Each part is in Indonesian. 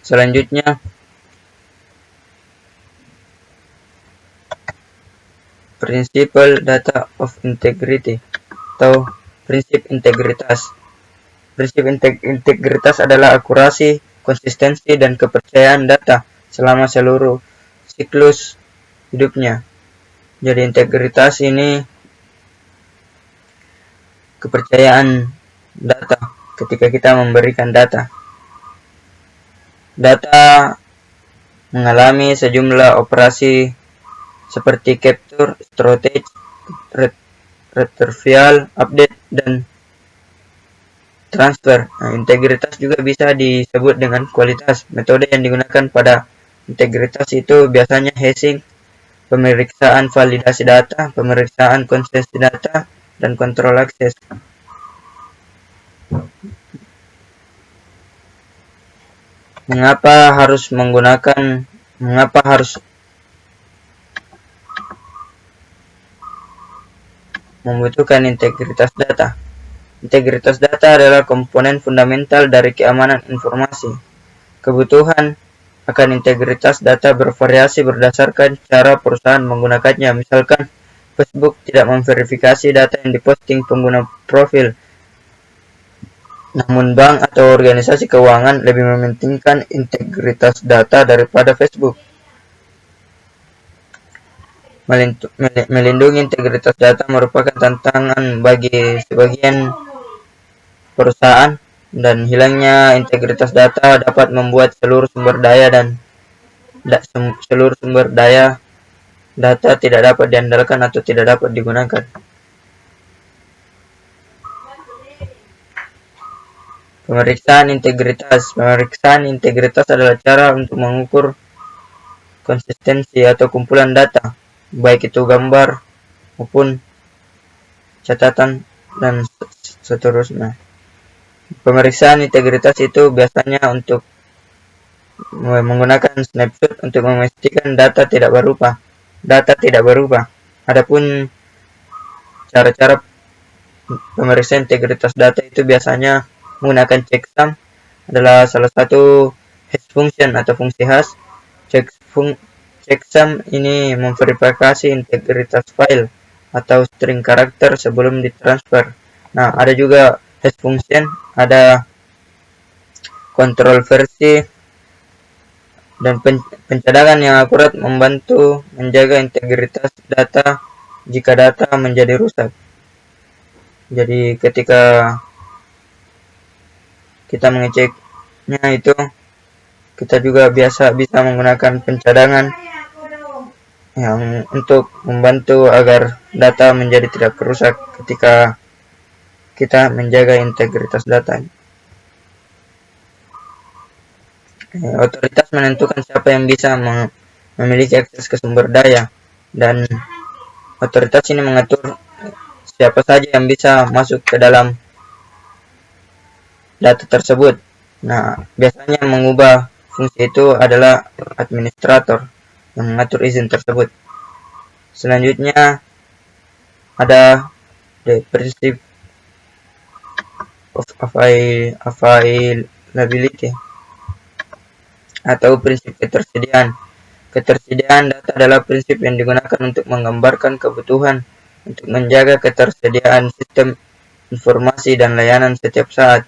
Selanjutnya, Principle Data of Integrity atau prinsip integritas. Prinsip integritas adalah akurasi, konsistensi, dan kepercayaan data selama seluruh siklus hidupnya. Jadi integritas ini kepercayaan data ketika kita memberikan data. Data mengalami sejumlah operasi seperti capture, storage, retrieval, update, dan transfer. Nah, integritas juga bisa disebut dengan kualitas. Metode yang digunakan pada integritas itu biasanya hashing, pemeriksaan validasi data, pemeriksaan konsistensi data, dan kontrol akses. Mengapa harus membutuhkan integritas data? Integritas data adalah komponen fundamental dari keamanan informasi. Kebutuhan akan integritas data bervariasi berdasarkan cara perusahaan menggunakannya. Misalkan, Facebook tidak memverifikasi data yang diposting pengguna profil, namun bank atau organisasi keuangan lebih mementingkan integritas data daripada Facebook. Melindungi integritas data merupakan tantangan bagi sebagian perusahaan, dan hilangnya integritas data dapat membuat seluruh sumber daya data tidak dapat diandalkan atau tidak dapat digunakan. Pemeriksaan integritas. Pemeriksaan integritas adalah cara untuk mengukur konsistensi atau kumpulan data, baik itu gambar maupun catatan dan seterusnya. Pemeriksaan integritas itu biasanya untuk menggunakan snapshot untuk memastikan data tidak berubah. Adapun cara-cara pemeriksaan integritas data itu biasanya menggunakan checksum adalah salah satu hash function atau fungsi hash. Checksum ini memverifikasi integritas file atau string karakter sebelum ditransfer. Nah, ada juga hash function, ada kontrol versi, dan pencadangan yang akurat membantu menjaga integritas data jika data menjadi rusak. Jadi ketika kita mengeceknya itu, kita juga bisa menggunakan pencadangan yang untuk membantu agar data menjadi tidak rusak ketika kita menjaga integritas data. Otoritas menentukan siapa yang bisa memiliki akses ke sumber daya, dan otoritas ini mengatur siapa saja yang bisa masuk ke dalam data tersebut. Nah, biasanya mengubah fungsi itu adalah administrator yang mengatur izin tersebut. Selanjutnya ada the principle of availability atau prinsip ketersediaan. Ketersediaan data adalah prinsip yang digunakan untuk menggambarkan kebutuhan untuk menjaga ketersediaan sistem informasi dan layanan setiap saat.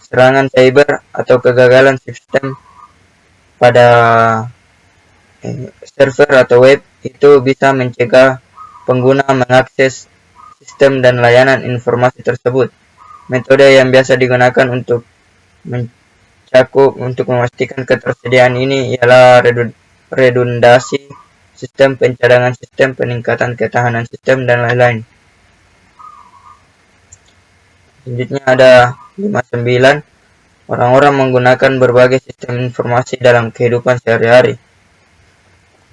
Serangan cyber atau kegagalan sistem pada server atau web itu bisa mencegah pengguna mengakses sistem dan layanan informasi tersebut. Metode yang biasa digunakan untuk memastikan ketersediaan ini ialah redundasi sistem, pencadangan sistem, peningkatan ketahanan sistem, dan lain-lain. Selanjutnya ada 59. Orang-orang menggunakan berbagai sistem informasi dalam kehidupan sehari-hari.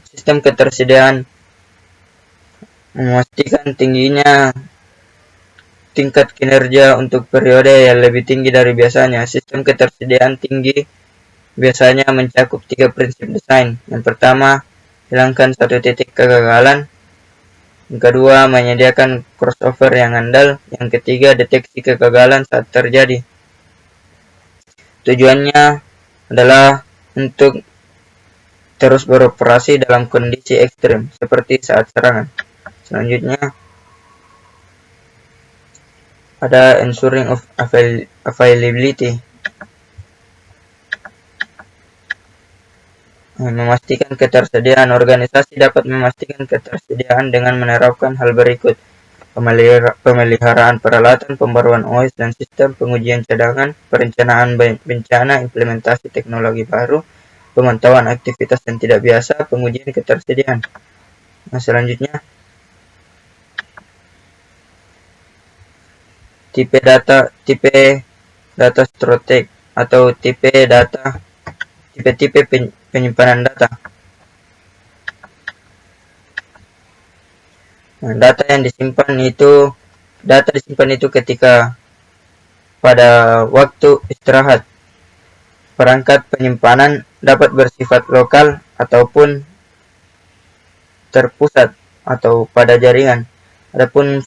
Sistem ketersediaan memastikan tingginya tingkat kinerja untuk periode yang lebih tinggi dari biasanya. Sistem ketersediaan tinggi biasanya mencakup 3 prinsip desain. Yang pertama, hilangkan satu titik kegagalan. Yang kedua, menyediakan crossover yang andal. Yang ketiga, deteksi kegagalan saat terjadi. Tujuannya adalah untuk terus beroperasi dalam kondisi ekstrim seperti saat serangan. Selanjutnya ada ensuring of availability, memastikan ketersediaan. Organisasi dapat memastikan ketersediaan dengan menerapkan hal berikut: pemeliharaan peralatan, pembaruan OS dan sistem, pengujian cadangan, perencanaan bencana, implementasi teknologi baru, pemantauan aktivitas yang tidak biasa, pengujian ketersediaan. Nah, selanjutnya tipe data strateg atau tipe penyimpanan data. Nah, data disimpan itu ketika pada waktu istirahat. Perangkat penyimpanan dapat bersifat lokal ataupun terpusat atau pada jaringan. Adapun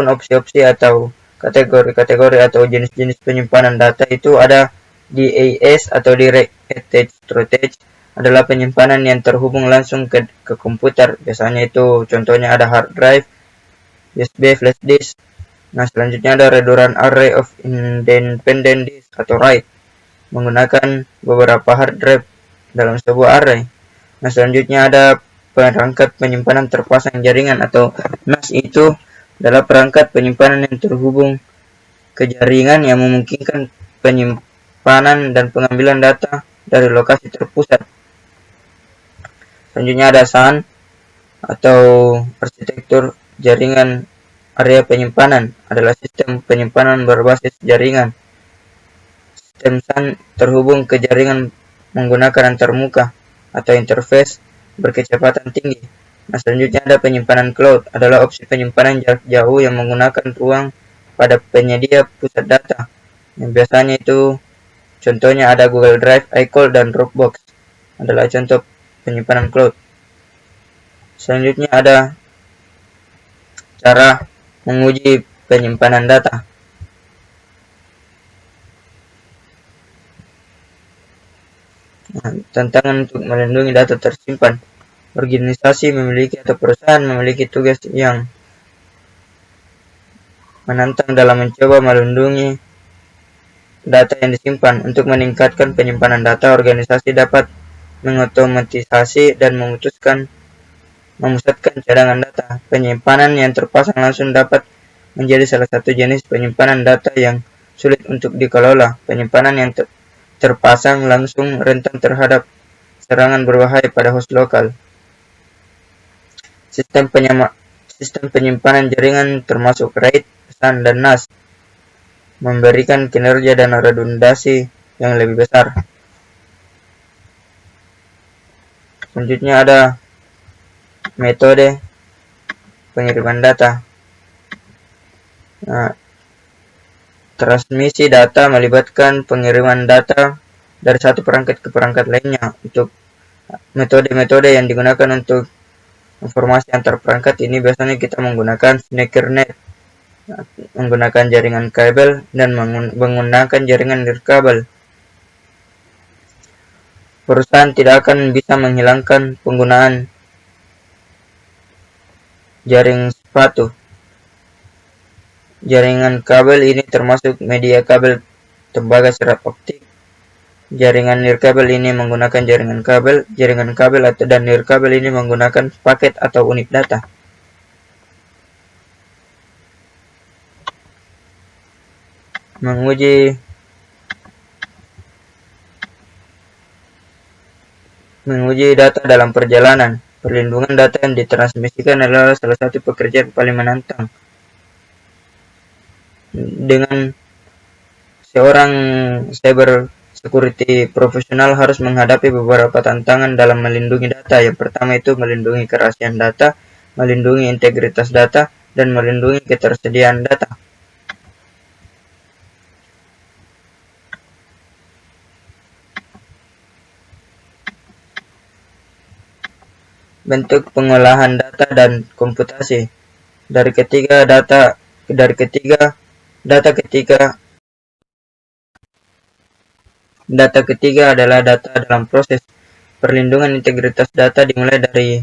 opsi-opsi atau kategori-kategori atau jenis-jenis penyimpanan data itu ada DAS atau Direct Attached Storage, adalah penyimpanan yang terhubung langsung ke komputer. Biasanya itu contohnya ada hard drive, USB, flash disk. Nah, selanjutnya ada redundant array of independent disk atau RAID, menggunakan beberapa hard drive dalam sebuah array. Nah, selanjutnya ada perangkat penyimpanan terpasang jaringan atau NAS. Itu adalah perangkat penyimpanan yang terhubung ke jaringan yang memungkinkan penyimpanan dan pengambilan data dari lokasi terpusat. Selanjutnya ada SAN atau arsitektur jaringan area penyimpanan, adalah sistem penyimpanan berbasis jaringan. Sistem SAN terhubung ke jaringan menggunakan antarmuka atau interface berkecepatan tinggi. Nah, selanjutnya ada penyimpanan cloud, adalah opsi penyimpanan jarak jauh yang menggunakan ruang pada penyedia pusat data. Yang biasanya itu contohnya ada Google Drive, iCloud, dan Dropbox, adalah contoh penyimpanan cloud. Selanjutnya ada cara menguji penyimpanan data. Nah, tantangan untuk melindungi data tersimpan. Organisasi memiliki atau perusahaan memiliki tugas yang menantang dalam mencoba melindungi data yang disimpan. Untuk meningkatkan penyimpanan data, organisasi dapat mengotomatisasi dan memusatkan cadangan data. Penyimpanan yang terpasang langsung dapat menjadi salah satu jenis penyimpanan data yang sulit untuk dikelola. Penyimpanan yang terpasang langsung rentan terhadap serangan berbahaya pada host lokal. Sistem penyimpanan jaringan termasuk RAID, SAN, dan NAS memberikan kinerja dan redundasi yang lebih besar. Selanjutnya ada metode pengiriman data. Nah, transmisi data melibatkan pengiriman data dari satu perangkat ke perangkat lainnya. Untuk metode-metode yang digunakan untuk informasi antar perangkat ini biasanya kita menggunakan Sneakernet, menggunakan jaringan kabel, dan menggunakan jaringan nirkabel. Perusahaan tidak akan bisa menghilangkan penggunaan jaring sepatu. Jaringan kabel ini termasuk media kabel tembaga serat optik. Jaringan nirkabel ini menggunakan jaringan kabel dan nirkabel ini menggunakan paket atau unit data. Menguji data dalam perjalanan. Perlindungan data yang ditransmisikan adalah salah satu pekerjaan paling menantang. Dengan seorang cyber security profesional harus menghadapi beberapa tantangan dalam melindungi data. Yang pertama itu melindungi kerahasiaan data, melindungi integritas data, dan melindungi ketersediaan data. Bentuk pengolahan data dan komputasi. Dari ketiga data ketika Data ketiga adalah data dalam proses. Perlindungan integritas data dimulai dari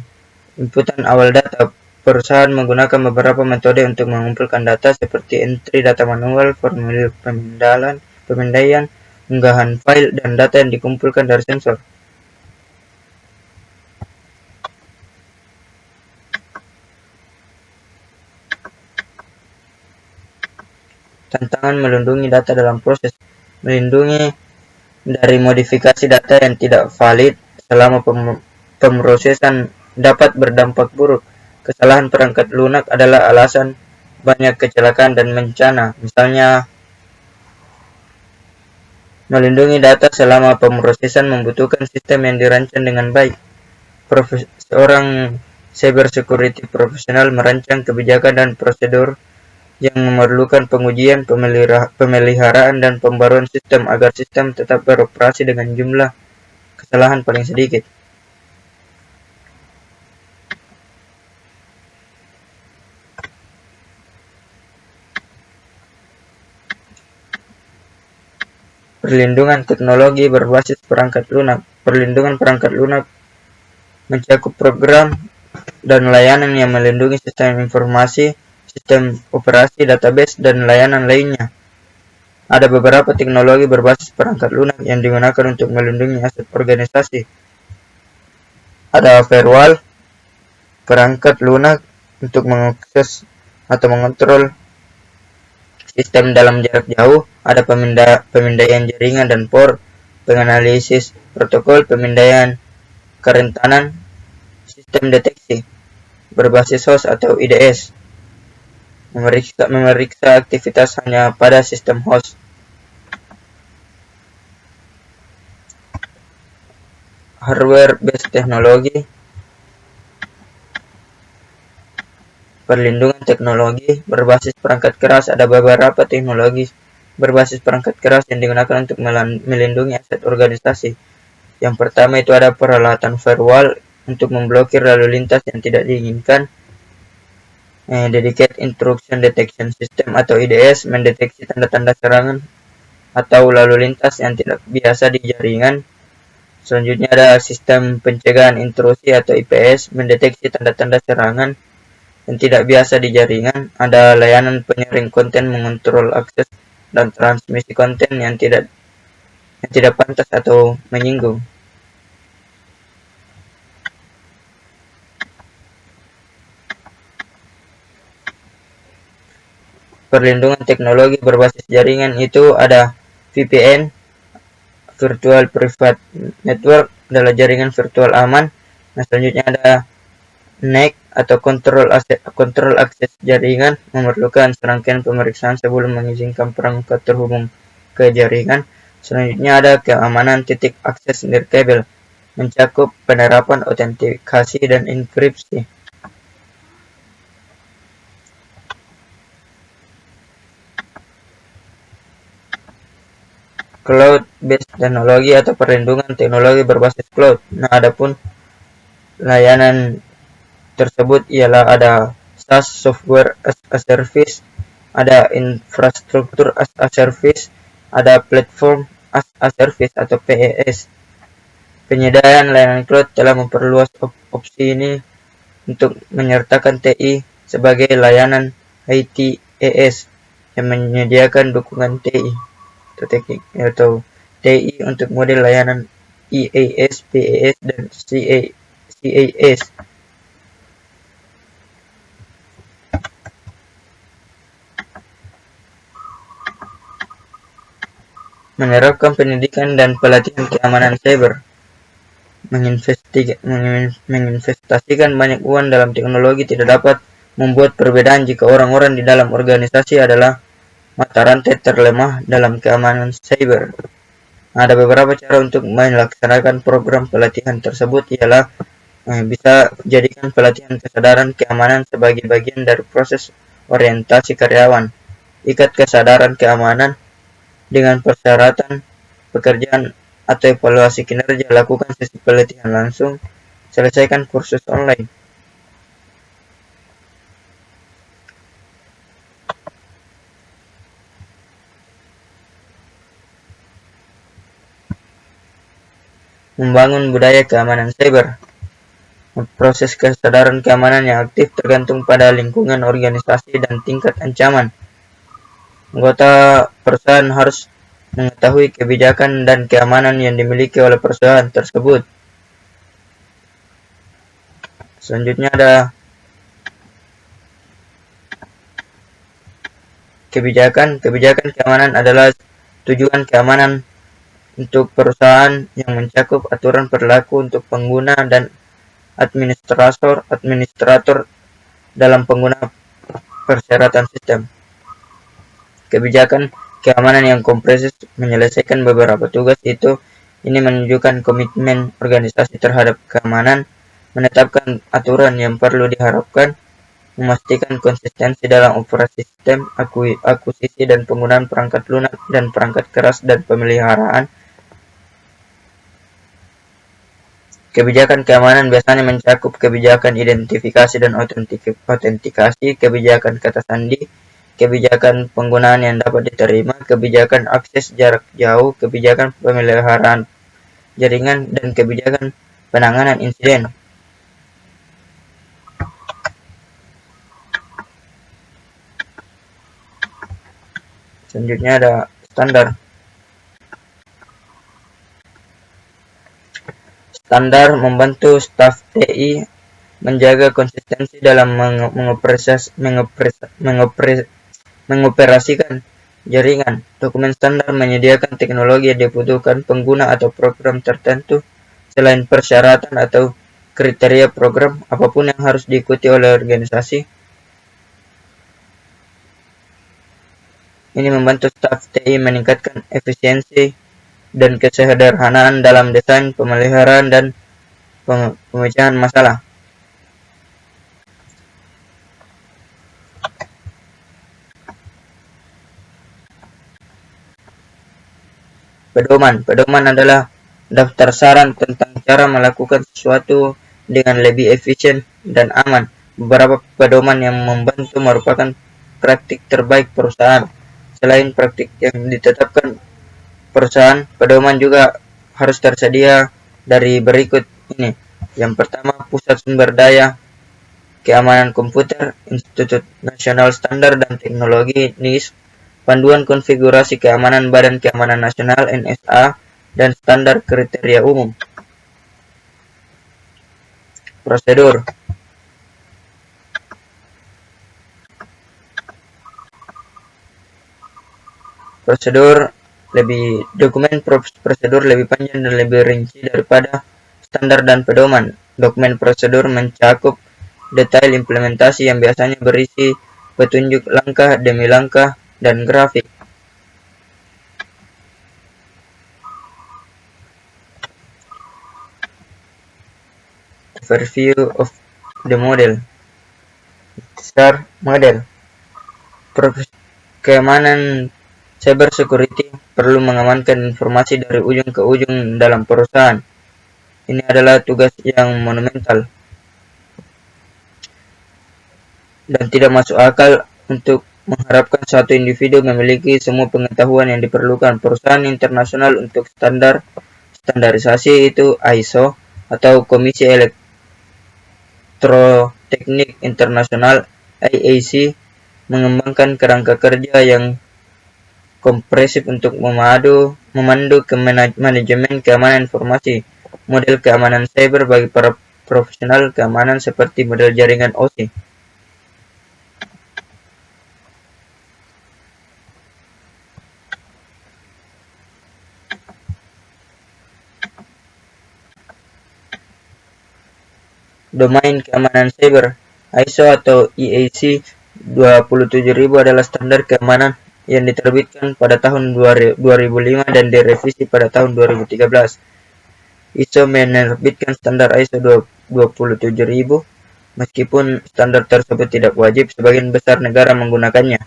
inputan awal data. Perusahaan menggunakan beberapa metode untuk mengumpulkan data seperti entry data manual, formulir pemindaian, unggahan file, dan data yang dikumpulkan dari sensor. Tantangan melindungi data dalam proses. Melindungi dari modifikasi data yang tidak valid selama pemrosesan dapat berdampak buruk. Kesalahan perangkat lunak adalah alasan banyak kecelakaan dan bencana. Misalnya, melindungi data selama pemrosesan membutuhkan sistem yang dirancang dengan baik. Seorang cybersecurity profesional merancang kebijakan dan prosedur yang memerlukan pengujian, pemeliharaan, dan pembaruan sistem agar sistem tetap beroperasi dengan jumlah kesalahan paling sedikit. Perlindungan teknologi berbasis perangkat lunak. Perlindungan perangkat lunak mencakup program dan layanan yang melindungi sistem informasi, sistem operasi, database, dan layanan lainnya. Ada beberapa teknologi berbasis perangkat lunak yang digunakan untuk melindungi aset organisasi. Ada firewall, perangkat lunak untuk mengakses atau mengontrol sistem dalam jarak jauh. Ada pemindaian jaringan dan port, penganalisis protokol, pemindaian kerentanan, sistem deteksi berbasis host atau IDS, memeriksa aktivitas hanya pada sistem host. Hardware-based teknologi. Perlindungan teknologi berbasis perangkat keras. Ada beberapa teknologi berbasis perangkat keras yang digunakan untuk melindungi aset organisasi. Yang pertama itu ada peralatan firewall untuk memblokir lalu lintas yang tidak diinginkan. Dedicated Intrusion Detection System atau IDS mendeteksi tanda-tanda serangan atau lalu lintas yang tidak biasa di jaringan. Selanjutnya ada sistem pencegahan intrusi atau IPS mendeteksi tanda-tanda serangan yang tidak biasa di jaringan. Ada layanan penyaring konten mengontrol akses dan transmisi konten yang tidak pantas atau menyinggung. Perlindungan teknologi berbasis jaringan itu ada VPN, Virtual Private Network, adalah jaringan virtual aman. Nah, selanjutnya ada NAC atau kontrol akses jaringan, memerlukan serangkaian pemeriksaan sebelum mengizinkan perangkat terhubung ke jaringan. Selanjutnya ada keamanan titik akses nirkabel, mencakup penerapan autentikasi dan enkripsi. Cloud-based teknologi atau perlindungan teknologi berbasis cloud. Nah, adapun layanan tersebut ialah ada SaaS, Software as a Service, ada Infrastruktur as a Service, ada Platform as a Service atau PaaS. Penyediaan layanan cloud telah memperluas opsi ini untuk menyertakan TI sebagai layanan ITaaS yang menyediakan dukungan TI atau teknik atau TI untuk model layanan IaaS, PaaS, dan CaaS. Menerapkan pendidikan dan pelatihan keamanan cyber. Menginvestasikan banyak uang dalam teknologi tidak dapat membuat perbedaan jika orang-orang di dalam organisasi adalah mata rantai terlemah dalam keamanan cyber. Ada beberapa cara untuk melaksanakan program pelatihan tersebut, ialah bisa jadikan pelatihan kesadaran keamanan sebagai bagian dari proses orientasi karyawan. Ikat kesadaran keamanan dengan persyaratan pekerjaan atau evaluasi kinerja. Lakukan sesi pelatihan langsung. Selesaikan kursus online. membangun budaya keamanan cyber. Proses kesadaran keamanan yang aktif tergantung pada lingkungan organisasi dan tingkat ancaman. Anggota perusahaan harus mengetahui kebijakan dan keamanan yang dimiliki oleh perusahaan tersebut. Selanjutnya ada kebijakan. Kebijakan keamanan adalah tujuan keamanan untuk perusahaan yang mencakup aturan berlaku untuk pengguna dan administrator dalam pengguna persyaratan sistem. Kebijakan keamanan yang komprehensif menyelesaikan beberapa tugas ini menunjukkan komitmen organisasi terhadap keamanan, menetapkan aturan yang perlu diharapkan, memastikan konsistensi dalam operasi sistem, akuisisi dan penggunaan perangkat lunak dan perangkat keras dan pemeliharaan. Kebijakan keamanan biasanya mencakup kebijakan identifikasi dan autentikasi, kebijakan kata sandi, kebijakan penggunaan yang dapat diterima, kebijakan akses jarak jauh, kebijakan pemeliharaan jaringan, dan kebijakan penanganan insiden. Selanjutnya ada standar. Standar membantu staf TI menjaga konsistensi dalam mengoperasikan jaringan. Dokumen standar menyediakan teknologi yang dibutuhkan pengguna atau program tertentu. Selain persyaratan atau kriteria program, apapun yang harus diikuti oleh organisasi. Ini membantu staf TI meningkatkan efisiensi dan kesederhanaan dalam desain, pemeliharaan, dan pemecahan masalah. Pedoman. Pedoman adalah daftar saran tentang cara melakukan sesuatu dengan lebih efisien dan aman. Beberapa pedoman yang membantu merupakan praktik terbaik perusahaan. Selain praktik yang ditetapkan perusahaan, pedoman juga harus tersedia dari berikut ini. Yang pertama, Pusat Sumber Daya Keamanan Komputer, Institut Nasional Standar dan Teknologi NIST, Panduan Konfigurasi Keamanan Badan Keamanan Nasional NSA, dan Standar Kriteria Umum. Prosedur. Dokumen prosedur lebih panjang dan lebih rinci daripada standar dan pedoman. Dokumen prosedur mencakup detail implementasi yang biasanya berisi petunjuk langkah demi langkah dan grafik. Overview of the model. Besar model. Keamanan cyber security perlu mengamankan informasi dari ujung ke ujung dalam perusahaan. Ini adalah tugas yang monumental dan tidak masuk akal untuk mengharapkan suatu individu memiliki semua pengetahuan yang diperlukan. Perusahaan internasional untuk standarisasi itu ISO atau Komisi Elektroteknik Internasional IAC mengembangkan kerangka kerja yang komprehensif untuk memandu manajemen keamanan informasi, model keamanan cyber bagi para profesional keamanan seperti model jaringan OSI. Domain keamanan cyber. ISO atau IAC 27000 adalah standar keamanan yang diterbitkan pada tahun 2005 dan direvisi pada tahun 2013. ISO menerbitkan standar ISO 27000 meskipun standar tersebut tidak wajib, sebagian besar negara menggunakannya.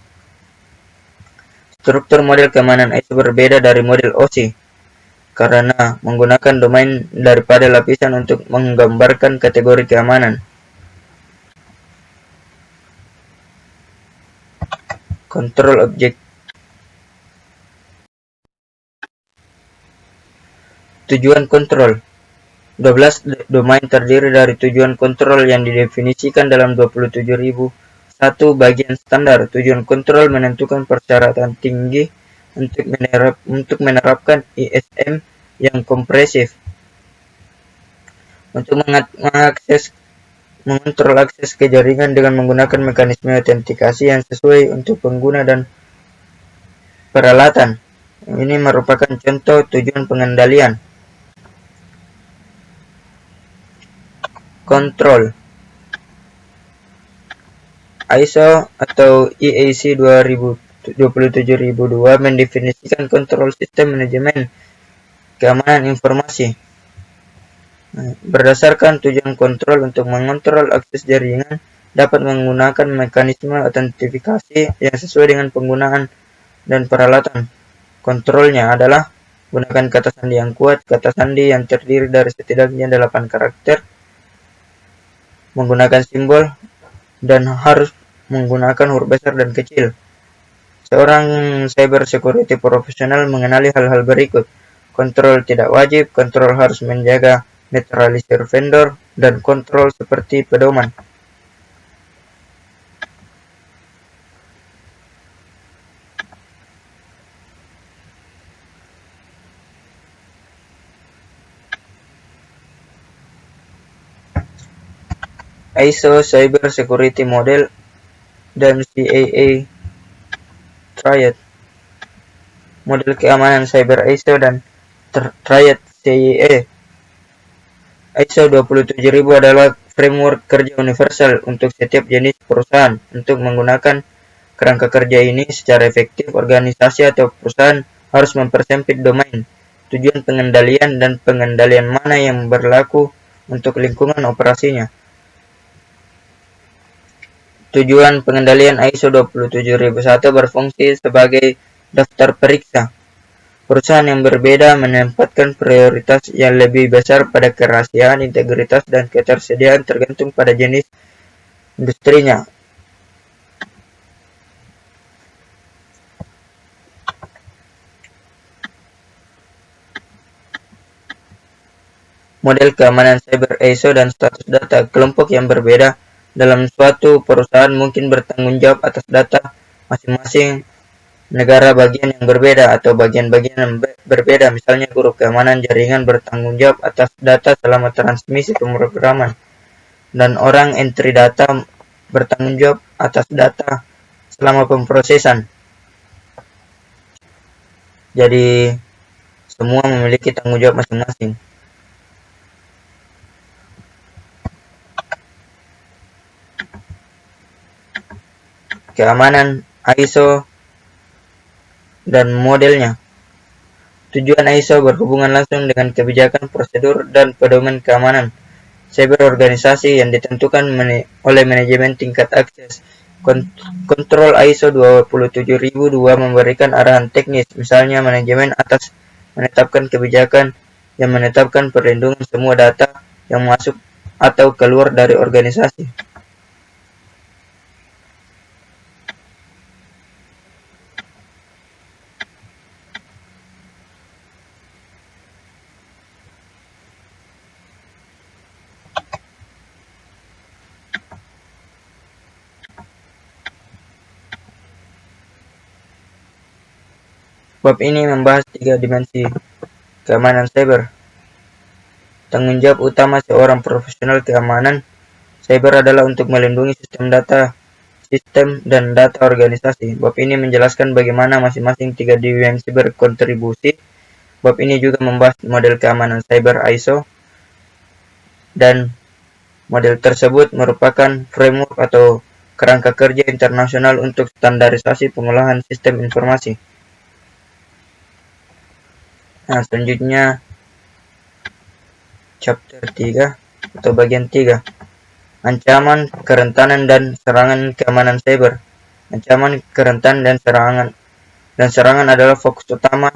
Struktur model keamanan ISO berbeda dari model OSI karena menggunakan domain daripada lapisan untuk menggambarkan kategori keamanan. Kontrol objek. Tujuan kontrol. 12 domain terdiri dari tujuan kontrol yang didefinisikan dalam 27.001 bagian standar. Tujuan kontrol menentukan persyaratan tinggi untuk menerapkan ISM yang kompresif. Untuk mengontrol akses ke jaringan dengan menggunakan mekanisme autentikasi yang sesuai untuk pengguna dan peralatan. Ini merupakan contoh tujuan pengendalian. Kontrol ISO atau EAC 27002 mendefinisikan kontrol sistem manajemen keamanan informasi. Berdasarkan tujuan kontrol untuk mengontrol akses jaringan dapat menggunakan mekanisme autentifikasi yang sesuai dengan penggunaan dan peralatan. Kontrolnya adalah gunakan kata sandi yang kuat, kata sandi yang terdiri dari setidaknya 8 karakter, menggunakan simbol, dan harus menggunakan huruf besar dan kecil. Seorang cyber security profesional mengenali hal-hal berikut. Kontrol tidak wajib, kontrol harus menjaga netralisir vendor, dan kontrol seperti pedoman. ISO Cyber Security Model dan CAA Triad. Model keamanan cyber ISO dan Triad CAA. ISO 27000 adalah framework kerja universal untuk setiap jenis perusahaan. Untuk menggunakan kerangka kerja ini secara efektif, organisasi atau perusahaan harus mempersempit domain, tujuan pengendalian, dan pengendalian mana yang berlaku untuk lingkungan operasinya. Tujuan pengendalian ISO 27001 berfungsi sebagai daftar periksa. Perusahaan yang berbeda menempatkan prioritas yang lebih besar pada kerahasiaan, integritas, dan ketersediaan tergantung pada jenis industrinya. Model keamanan cyber ISO dan status data. Kelompok yang berbeda dalam suatu perusahaan mungkin bertanggung jawab atas data masing-masing negara bagian yang berbeda atau bagian-bagian yang berbeda. Misalnya, grup keamanan jaringan bertanggung jawab atas data selama transmisi pemrograman, dan orang entry data bertanggung jawab atas data selama pemrosesan. Jadi, semua memiliki tanggung jawab masing-masing. Keamanan ISO dan modelnya. Tujuan ISO berhubungan langsung dengan kebijakan, prosedur, dan pedoman keamanan cyber organisasi yang ditentukan oleh manajemen tingkat akses. Kontrol ISO 27002 memberikan arahan teknis, misalnya manajemen atas menetapkan kebijakan yang menetapkan perlindungan semua data yang masuk atau keluar dari organisasi. Bab ini membahas 3 dimensi keamanan cyber. Tanggung jawab utama seorang profesional keamanan cyber adalah untuk melindungi sistem dan data organisasi. Bab ini menjelaskan bagaimana masing-masing 3 dimensi berkontribusi. Bab ini juga membahas model keamanan cyber ISO, dan model tersebut merupakan framework atau kerangka kerja internasional untuk standarisasi pengolahan sistem informasi. Nah, selanjutnya chapter 3 atau bagian 3. Ancaman, kerentanan, dan serangan keamanan cyber. Ancaman, kerentanan, dan serangan adalah fokus utama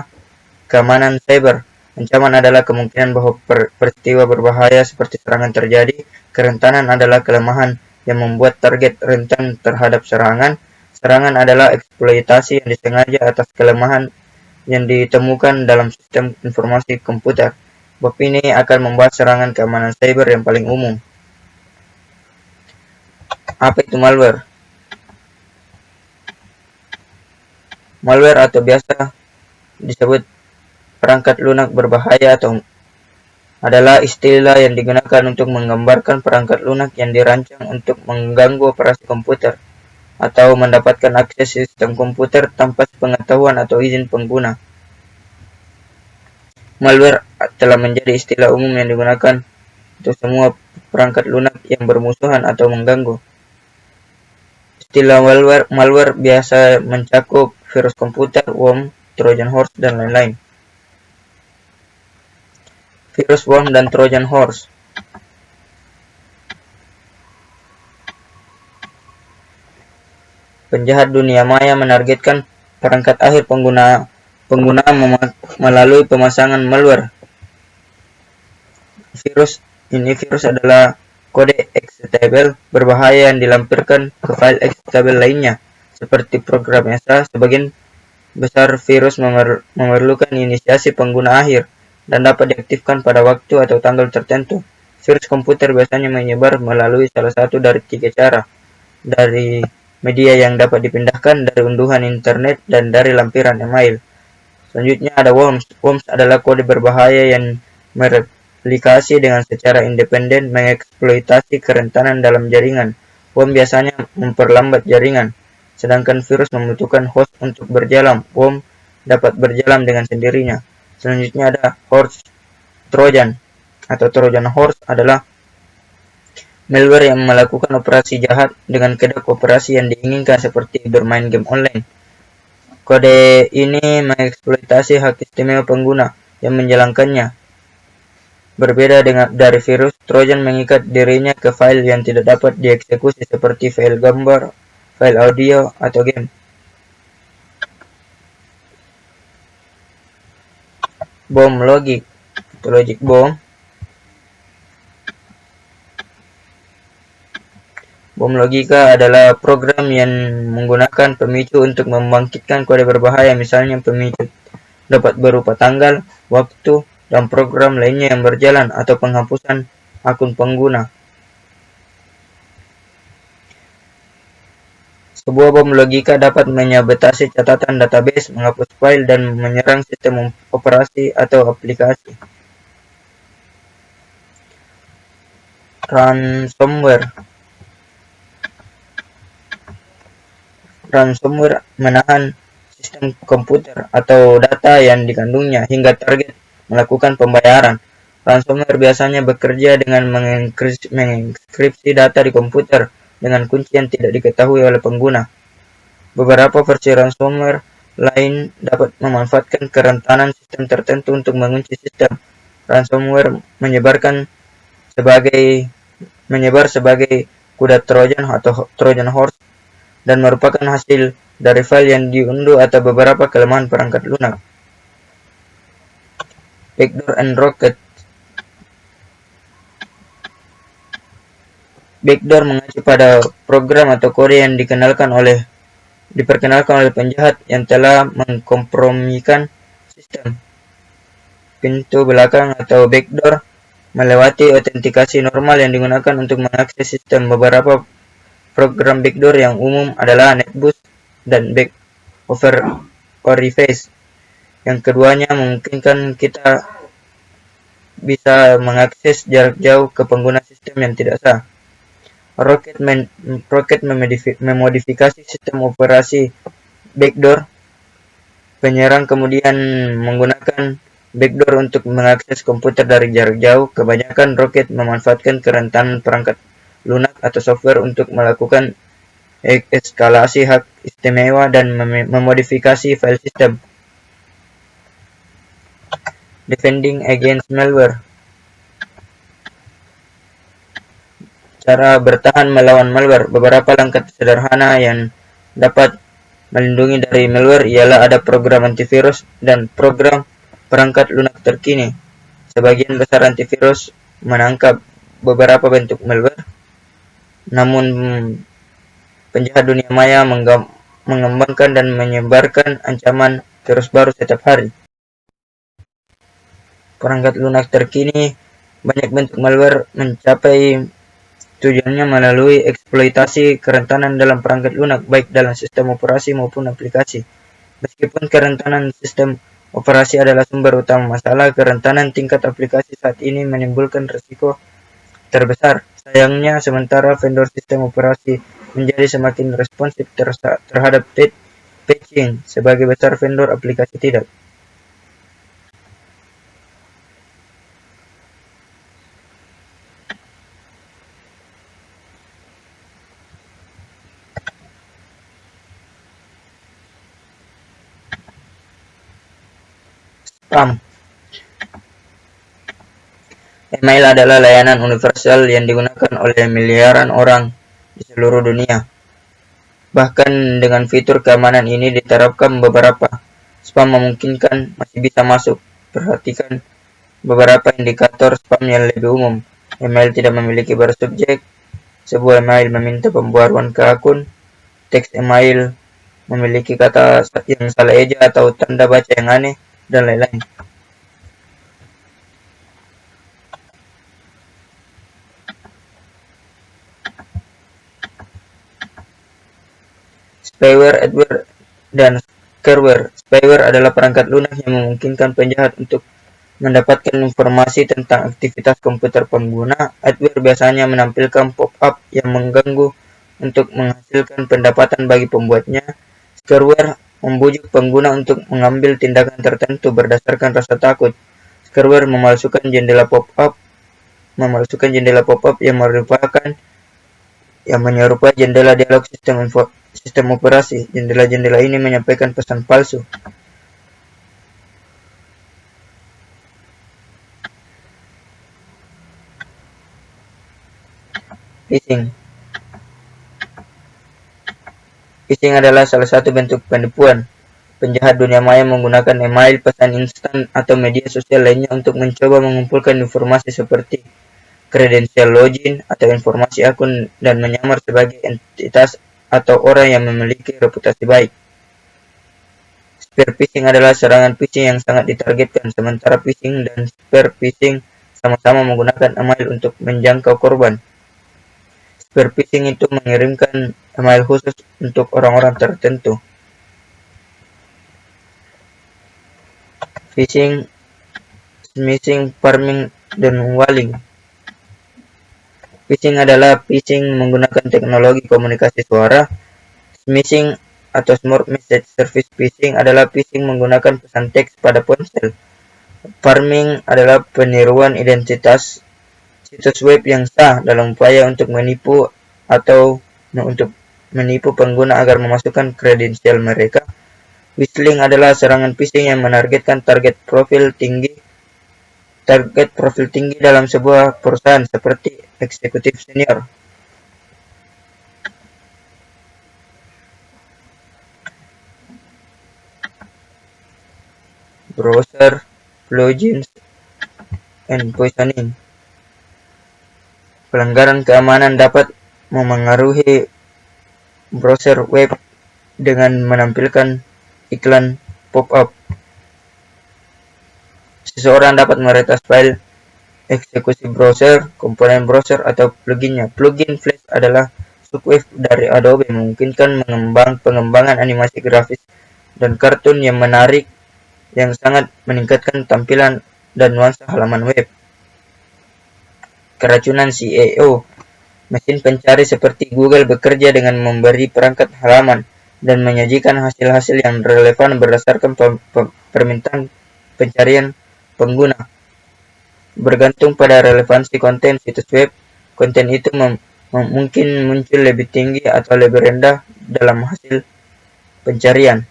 keamanan cyber. Ancaman adalah kemungkinan bahwa peristiwa berbahaya seperti serangan terjadi. Kerentanan adalah kelemahan yang membuat target rentan terhadap serangan. Serangan adalah eksploitasi yang disengaja atas kelemahan yang ditemukan dalam sistem informasi komputer. Bab ini akan membahas serangan keamanan cyber yang paling umum. Apa itu malware? Malware atau biasa disebut perangkat lunak berbahaya atau adalah istilah yang digunakan untuk menggambarkan perangkat lunak yang dirancang untuk mengganggu operasi komputer atau mendapatkan akses sistem komputer tanpa pengetahuan atau izin pengguna. Malware telah menjadi istilah umum yang digunakan untuk semua perangkat lunak yang bermusuhan atau mengganggu. Istilah malware biasa mencakup virus komputer, worm, Trojan horse, dan lain-lain. Virus, worm, dan Trojan horse. Penjahat dunia maya menargetkan perangkat akhir pengguna melalui pemasangan malware. Virus adalah kode eksekutable berbahaya yang dilampirkan ke file eksekutable lainnya, seperti program ESA. Sebagian besar virus memerlukan inisiasi pengguna akhir dan dapat diaktifkan pada waktu atau tanggal tertentu. Virus komputer biasanya menyebar melalui salah satu dari 3 cara: dari media yang dapat dipindahkan, dari unduhan internet, dan dari lampiran email. Selanjutnya ada worms. Worms adalah kode berbahaya yang mereplikasi dengan secara independen mengeksploitasi kerentanan dalam jaringan. Worm biasanya memperlambat jaringan, sedangkan virus membutuhkan host untuk berjalan. Worm dapat berjalan dengan sendirinya. Selanjutnya ada horse Trojan atau Trojan horse adalah malware yang melakukan operasi jahat dengan kedok operasi yang diinginkan, seperti bermain game online. Kode ini mengeksploitasi hak istimewa pengguna yang menjalankannya. Berbeda dari virus, Trojan mengikat dirinya ke file yang tidak dapat dieksekusi, seperti file gambar, file audio, atau game. Bom logic atau logic bomb. Bom logika adalah program yang menggunakan pemicu untuk membangkitkan kode berbahaya. Misalnya, pemicu dapat berupa tanggal, waktu, dan program lainnya yang berjalan, atau penghapusan akun pengguna. Sebuah bom logika dapat menyabotase catatan database, menghapus file, dan menyerang sistem operasi atau aplikasi. Ransomware. Ransomware menahan sistem komputer atau data yang dikandungnya hingga target melakukan pembayaran. Ransomware biasanya bekerja dengan mengenkripsi data di komputer dengan kunci yang tidak diketahui oleh pengguna. Beberapa versi ransomware lain dapat memanfaatkan kerentanan sistem tertentu untuk mengunci sistem. Ransomware menyebar sebagai kuda Trojan atau Trojan horse dan merupakan hasil dari file yang diunduh atau beberapa kelemahan perangkat lunak. Backdoor and rocket. Backdoor mengacu pada program atau kode yang diperkenalkan oleh penjahat yang telah mengkompromikan sistem. Pintu belakang atau backdoor melewati autentikasi normal yang digunakan untuk mengakses sistem. Beberapa program backdoor yang umum adalah NetBoost dan Back Over Orifice. Yang keduanya memungkinkan kita bisa mengakses jarak jauh ke pengguna sistem yang tidak sah. Rocket memodifikasi sistem operasi backdoor. Penyerang kemudian menggunakan backdoor untuk mengakses komputer dari jarak jauh. Kebanyakan Rocket memanfaatkan kerentanan perangkat lunak atau software untuk melakukan eskalasi hak istimewa dan memodifikasi file system. Defending against malware. Cara bertahan melawan malware. Beberapa langkah sederhana yang dapat melindungi dari malware ialah ada program antivirus dan program perangkat lunak terkini. Sebagian besar antivirus menangkap beberapa bentuk malware, namun penjahat dunia maya mengembangkan dan menyebarkan ancaman virus baru setiap hari. perangkat lunak terkini, banyak bentuk malware mencapai tujuannya melalui eksploitasi kerentanan dalam perangkat lunak, baik dalam sistem operasi maupun aplikasi. Meskipun kerentanan sistem operasi adalah sumber utama masalah, kerentanan tingkat aplikasi saat ini menimbulkan risiko terbesar. Sayangnya, sementara vendor sistem operasi menjadi semakin responsif terhadap patching, sebagai besar vendor aplikasi tidak. Spam. Email adalah layanan universal yang digunakan oleh miliaran orang di seluruh dunia. Bahkan dengan fitur keamanan ini diterapkan, beberapa spam memungkinkan masih bisa masuk. Perhatikan beberapa indikator spam yang lebih umum. Email tidak memiliki bersubjek. Sebuah email meminta pembaruan ke akun. Teks email memiliki kata yang salah eja atau tanda baca yang aneh, dan lain-lain. Spyware, adware, dan scareware. Spyware adalah perangkat lunak yang memungkinkan penjahat untuk mendapatkan informasi tentang aktivitas komputer pengguna. Adware biasanya menampilkan pop-up yang mengganggu untuk menghasilkan pendapatan bagi pembuatnya. Scareware membujuk pengguna untuk mengambil tindakan tertentu berdasarkan rasa takut. Scareware memalsukan jendela pop-up yang menyerupai jendela dialog sistem operasi. Jendela-jendela ini menyampaikan pesan palsu. Phishing. Phishing adalah salah satu bentuk penipuan. Penjahat dunia maya menggunakan email, pesan instan, atau media sosial lainnya untuk mencoba mengumpulkan informasi seperti kredensial login atau informasi akun dan menyamar sebagai entitas atau orang yang memiliki reputasi baik. Spear phishing adalah serangan phishing yang sangat ditargetkan, sementara phishing dan spear phishing sama-sama menggunakan email untuk menjangkau korban. Spear phishing itu mengirimkan email khusus untuk orang-orang tertentu. Phishing, smishing, farming, dan walling. Phishing adalah phishing menggunakan teknologi komunikasi suara. Smishing atau Smart Message Service phishing adalah phishing menggunakan pesan teks pada ponsel. Farming adalah peniruan identitas situs web yang sah dalam upaya untuk menipu pengguna agar memasukkan kredensial mereka. Whistling adalah serangan phishing yang menargetkan target profil tinggi dalam sebuah perusahaan seperti eksekutif senior. Browser plugins and poisoning. Pelanggaran keamanan dapat memengaruhi browser web dengan menampilkan iklan pop-up. Seseorang dapat meretas file eksekusi browser, komponen browser, atau pluginnya. Plugin Flash adalah subwave dari Adobe, memungkinkan pengembangan animasi grafis dan kartun yang menarik yang sangat meningkatkan tampilan dan nuansa halaman web. Keracunan SEO. Mesin pencari seperti Google bekerja dengan memberi perangkat halaman dan menyajikan hasil-hasil yang relevan berdasarkan permintaan pencarian pengguna. Bergantung pada relevansi konten situs web, konten itu mungkin muncul lebih tinggi atau lebih rendah dalam hasil pencarian.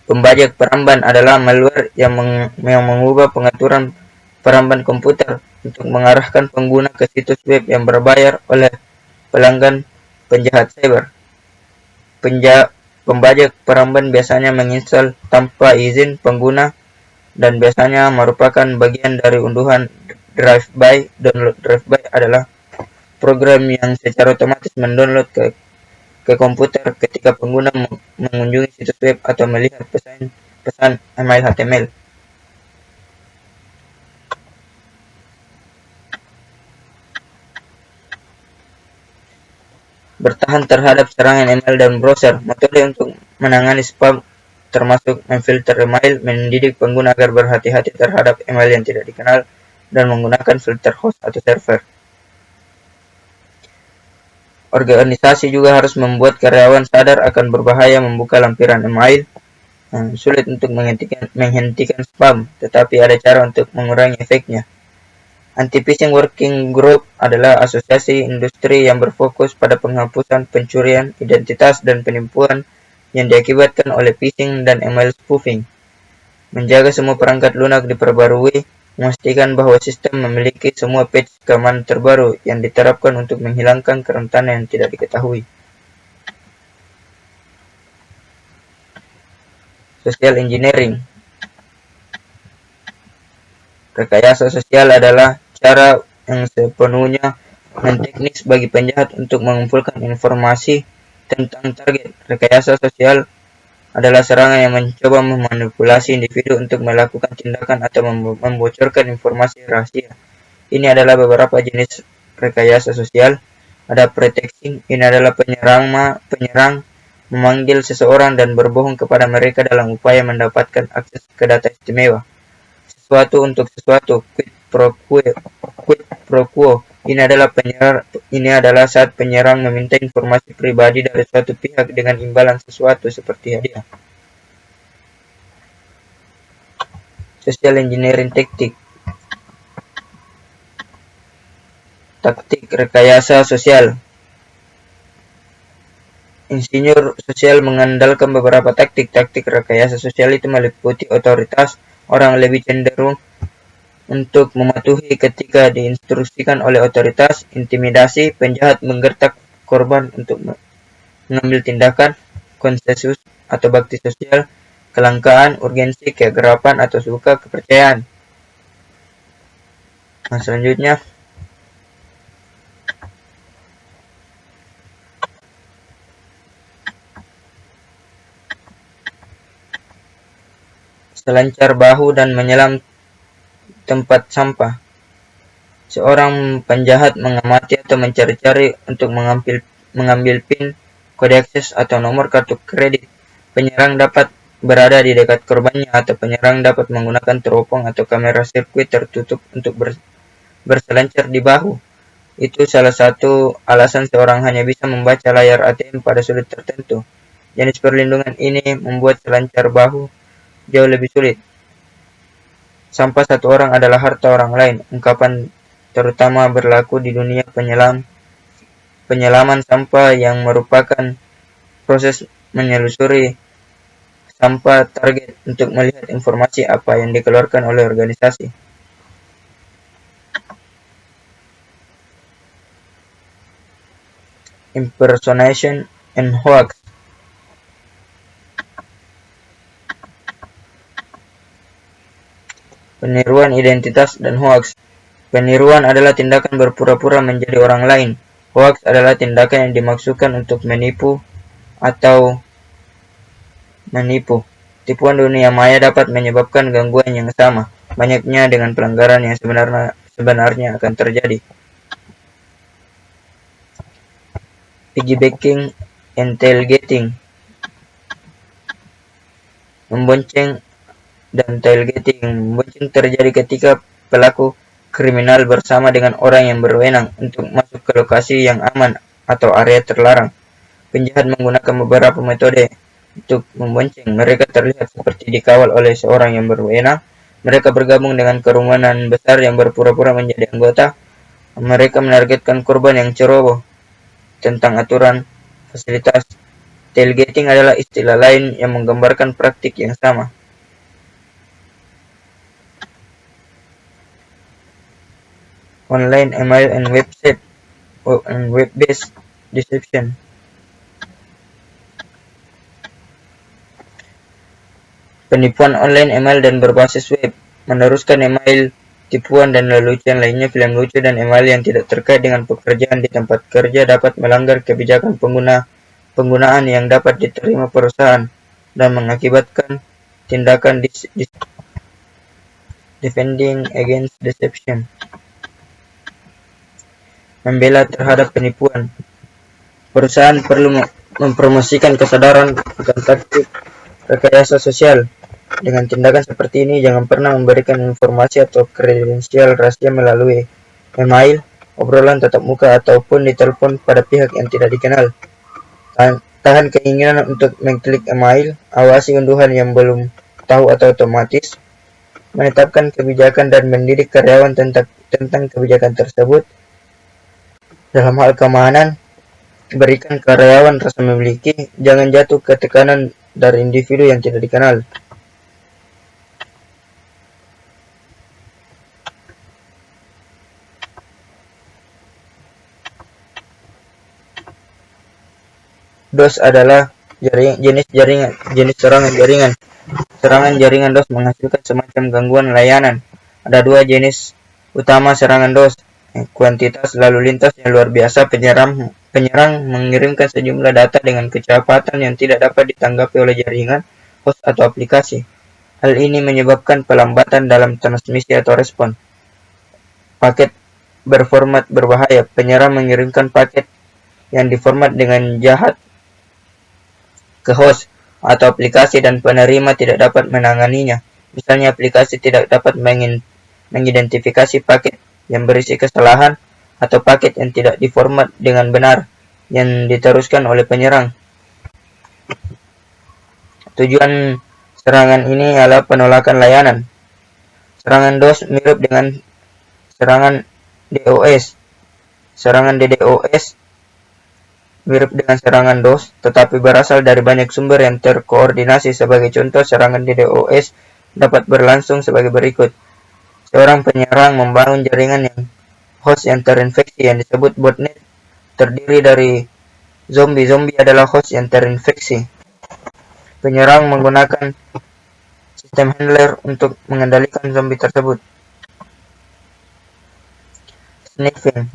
Pembajak peramban adalah malware yang mengubah pengaturan peramban komputer untuk mengarahkan pengguna ke situs web yang berbayar oleh pelanggan penjahat cyber. Pembajak peramban biasanya menginstal tanpa izin pengguna dan biasanya merupakan bagian dari unduhan drive-by. Download drive-by adalah program yang secara otomatis mendownload ke komputer ketika pengguna mengunjungi situs web atau melihat pesan email HTML. bertahan terhadap serangan email dan browser. Metode untuk menangani spam termasuk memfilter email, mendidik pengguna agar berhati-hati terhadap email yang tidak dikenal, dan menggunakan filter host atau server. Organisasi juga harus membuat karyawan sadar akan berbahaya membuka lampiran email. Sulit untuk menghentikan spam, tetapi ada cara untuk mengurangi efeknya. Anti-Phishing Working Group adalah asosiasi industri yang berfokus pada penghapusan pencurian identitas dan penipuan yang diakibatkan oleh phishing dan email spoofing. Menjaga semua perangkat lunak diperbarui, memastikan bahwa sistem memiliki semua patch keamanan terbaru yang diterapkan untuk menghilangkan kerentanan yang tidak diketahui. Social Engineering. Rekayasa sosial adalah cara yang sepenuhnya non-teknis bagi penjahat untuk mengumpulkan informasi tentang target. Rekayasa sosial adalah serangan yang mencoba memanipulasi individu untuk melakukan tindakan atau membocorkan informasi rahasia. Ini adalah beberapa jenis rekayasa sosial. Ada pretexting, ini adalah penyerang memanggil seseorang dan berbohong kepada mereka dalam upaya mendapatkan akses ke data istimewa. Sesuatu untuk sesuatu, quid pro quo. Ini adalah saat penyerang meminta informasi pribadi dari suatu pihak dengan imbalan sesuatu seperti hadiah. Social engineering taktik rekayasa sosial. Insinyur sosial mengandalkan beberapa taktik. Taktik rekayasa sosial itu meliputi otoritas. Orang lebih cenderung untuk mematuhi ketika diinstruksikan oleh otoritas, intimidasi, penjahat menggertak korban untuk mengambil tindakan, konsensus atau bakti sosial, kelangkaan, urgensi, kegerapan atau suka, kepercayaan. Selanjutnya, selancar bahu dan menyelam tempat sampah. Seorang penjahat mengamati atau mencari-cari untuk mengambil PIN, kode akses atau nomor kartu kredit. Penyerang dapat berada di dekat korbannya atau penyerang dapat menggunakan teropong atau kamera sirkuit tertutup untuk berselancar di bahu. Itu salah satu alasan seorang hanya bisa membaca layar ATM pada sudut tertentu. Jenis perlindungan ini membuat selancar bahu jauh lebih sulit. Sampah satu orang adalah harta orang lain. Ungkapan terutama berlaku di dunia penyelaman sampah yang merupakan proses menelusuri sampah target untuk melihat informasi apa yang dikeluarkan oleh organisasi. Impersonation and hoax. Peniruan identitas dan hoax. Peniruan adalah tindakan berpura-pura menjadi orang lain. Hoax adalah tindakan yang dimaksudkan untuk menipu atau menipu. Tipuan dunia maya dapat menyebabkan gangguan yang sama, banyaknya dengan pelanggaran yang sebenarnya akan terjadi. Piggybacking and tailgating. Membonceng dan tailgating. Membonceng terjadi ketika pelaku kriminal bersama dengan orang yang berwenang untuk masuk ke lokasi yang aman atau area terlarang. Penjahat menggunakan beberapa metode untuk membonceng. Mereka terlihat seperti dikawal oleh seorang yang berwenang. Mereka bergabung dengan kerumunan besar yang berpura-pura menjadi anggota. Mereka menargetkan korban yang ceroboh tentang aturan fasilitas. Tailgating adalah istilah lain yang menggambarkan praktik yang sama. Online email and web-based deception. Penipuan online email dan berbasis web, meneruskan email, tipuan dan lelucon lainnya. Film lucu dan email yang tidak terkait dengan pekerjaan di tempat kerja dapat melanggar kebijakan penggunaan yang dapat diterima perusahaan dan mengakibatkan tindakan defending against deception. Membela terhadap penipuan. Perusahaan perlu mempromosikan kesadaran akan taktik rekayasa sosial. Dengan tindakan seperti ini, jangan pernah memberikan informasi atau kredensial rahasia melalui email, obrolan tatap muka, ataupun ditelepon pada pihak yang tidak dikenal. Tahan keinginan untuk mengklik email, awasi unduhan yang belum tahu atau otomatis, menetapkan kebijakan dan mendidik karyawan tentang kebijakan tersebut. Dalam hal keamanan, berikan karyawan rasa memiliki, jangan jatuh ke tekanan dari individu yang tidak dikenal. DOS adalah jenis serangan jaringan. Serangan jaringan DOS menghasilkan semacam gangguan layanan. Ada dua jenis utama serangan DOS. Kuantitas lalu lintas yang luar biasa. Penyerang mengirimkan sejumlah data dengan kecepatan yang tidak dapat ditanggapi oleh jaringan, host atau aplikasi. Hal ini menyebabkan pelambatan dalam transmisi atau respon. Paket berformat berbahaya. Penyerang mengirimkan paket yang diformat dengan jahat ke host atau aplikasi dan penerima tidak dapat menanganinya. Misalnya aplikasi tidak dapat mengidentifikasi paket yang berisi kesalahan atau paket yang tidak diformat dengan benar yang diteruskan oleh penyerang. Tujuan serangan ini adalah penolakan layanan. Serangan DOS mirip dengan serangan DOS. Serangan DDoS mirip dengan serangan DOS, tetapi berasal dari banyak sumber yang terkoordinasi. Sebagai contoh, serangan DDoS dapat berlangsung sebagai berikut. Seorang penyerang membangun jaringan yang host yang terinfeksi yang disebut botnet, terdiri dari zombie. Zombie adalah host yang terinfeksi. Penyerang menggunakan sistem handler untuk mengendalikan zombie tersebut. Sniffing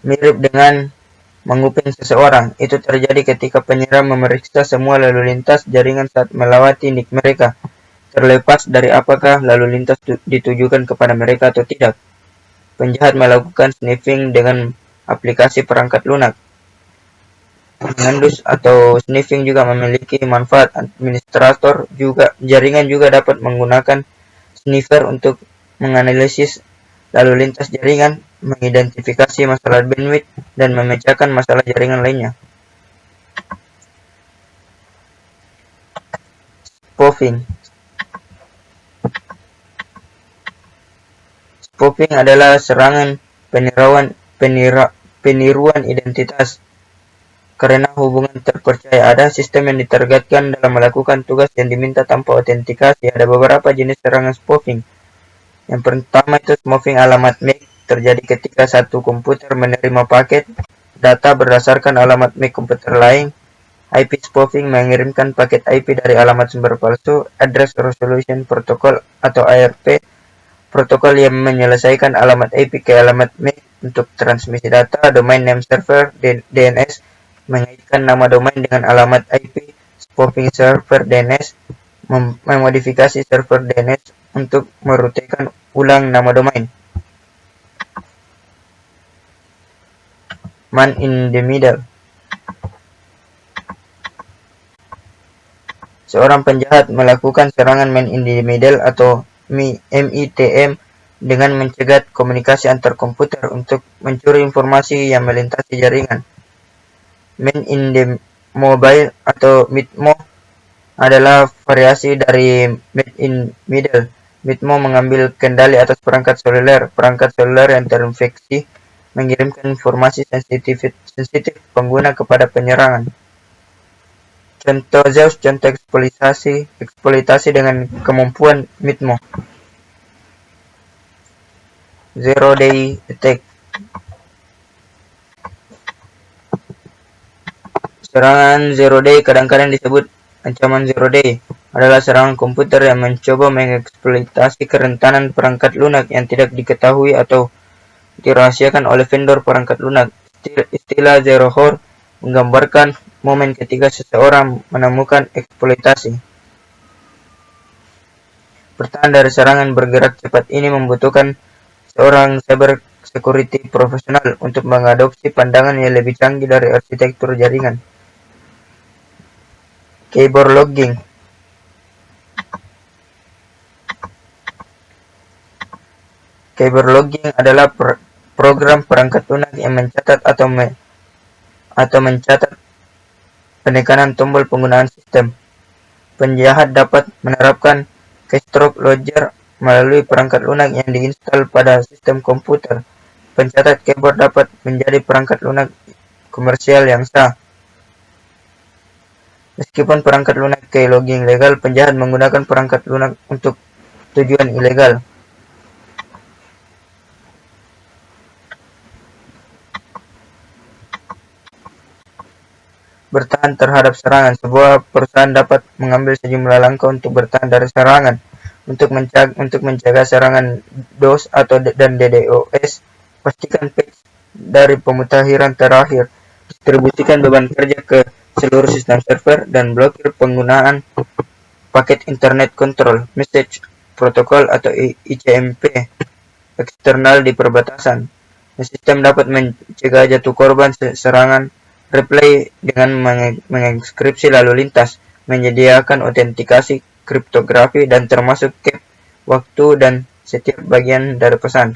mirip dengan menguping seseorang. Itu terjadi ketika penyerang memeriksa semua lalu lintas jaringan saat melewati NIC mereka, terlepas dari apakah lalu lintas ditujukan kepada mereka atau tidak. Penjahat melakukan sniffing dengan aplikasi perangkat lunak. Mengandus atau sniffing juga memiliki manfaat. Administrator jaringan juga dapat menggunakan sniffer untuk menganalisis lalu lintas jaringan, mengidentifikasi masalah bandwidth, dan memecahkan masalah jaringan lainnya. Spoofing adalah serangan peniruan identitas. Karena hubungan terpercaya ada, sistem yang ditargetkan dalam melakukan tugas yang diminta tanpa autentikasi. Ada beberapa jenis serangan spoofing. Yang pertama itu spoofing alamat MAC. Terjadi ketika satu komputer menerima paket data berdasarkan alamat MAC komputer lain. IP spoofing mengirimkan paket IP dari alamat sumber palsu. Address Resolution Protocol atau ARP, protokol yang menyelesaikan alamat IP ke alamat MAC untuk transmisi data. Domain name server DNS mengaitkan nama domain dengan alamat IP. Spoofing server DNS memodifikasi server DNS untuk merutekan ulang nama domain. Man in the middle. Seorang penjahat melakukan serangan man in the middle atau MITM dengan mencegat komunikasi antar komputer untuk mencuri informasi yang melintasi jaringan. Man in the mobile atau MITMO adalah variasi dari man in middle. MITMO mengambil kendali atas perangkat seluler. Perangkat seluler yang terinfeksi mengirimkan informasi sensitif pengguna kepada penyerangan. Contoh Zeus, contoh eksploitasi dengan kemampuan MITMO. Zero Day Attack. Serangan Zero Day kadang-kadang disebut ancaman Zero Day, adalah serangan komputer yang mencoba mengeksploitasi kerentanan perangkat lunak yang tidak diketahui atau dirahasiakan oleh vendor perangkat lunak. Istilah Zero Hour menggambarkan momen ketika seseorang menemukan eksploitasi. Bertahan dari serangan bergerak cepat ini membutuhkan seorang cyber security profesional untuk mengadopsi pandangan yang lebih canggih dari arsitektur jaringan. Keyboard logging. Keyboard logging adalah program perangkat lunak yang mencatat atau mencatat penekanan tombol penggunaan sistem. Penjahat dapat menerapkan keystroke logger melalui perangkat lunak yang diinstal pada sistem komputer. Pencatat keyboard dapat menjadi perangkat lunak komersial yang sah. Meskipun perangkat lunak keyloging legal, penjahat menggunakan perangkat lunak untuk tujuan ilegal. Bertahan terhadap serangan. Sebuah perusahaan dapat mengambil sejumlah langkah untuk bertahan dari serangan. Untuk mencegah serangan DOS dan DDoS, pastikan patch dari pemutakhiran terakhir. Distribusikan beban kerja ke seluruh sistem server dan blokir penggunaan paket Internet Control Message Protocol atau ICMP eksternal di perbatasan. Sistem dapat mencegah jatuh korban serangan replay dengan mengekskripsi lalu lintas, menyediakan autentikasi kriptografi, dan termasuk cap waktu dan setiap bagian dari pesan.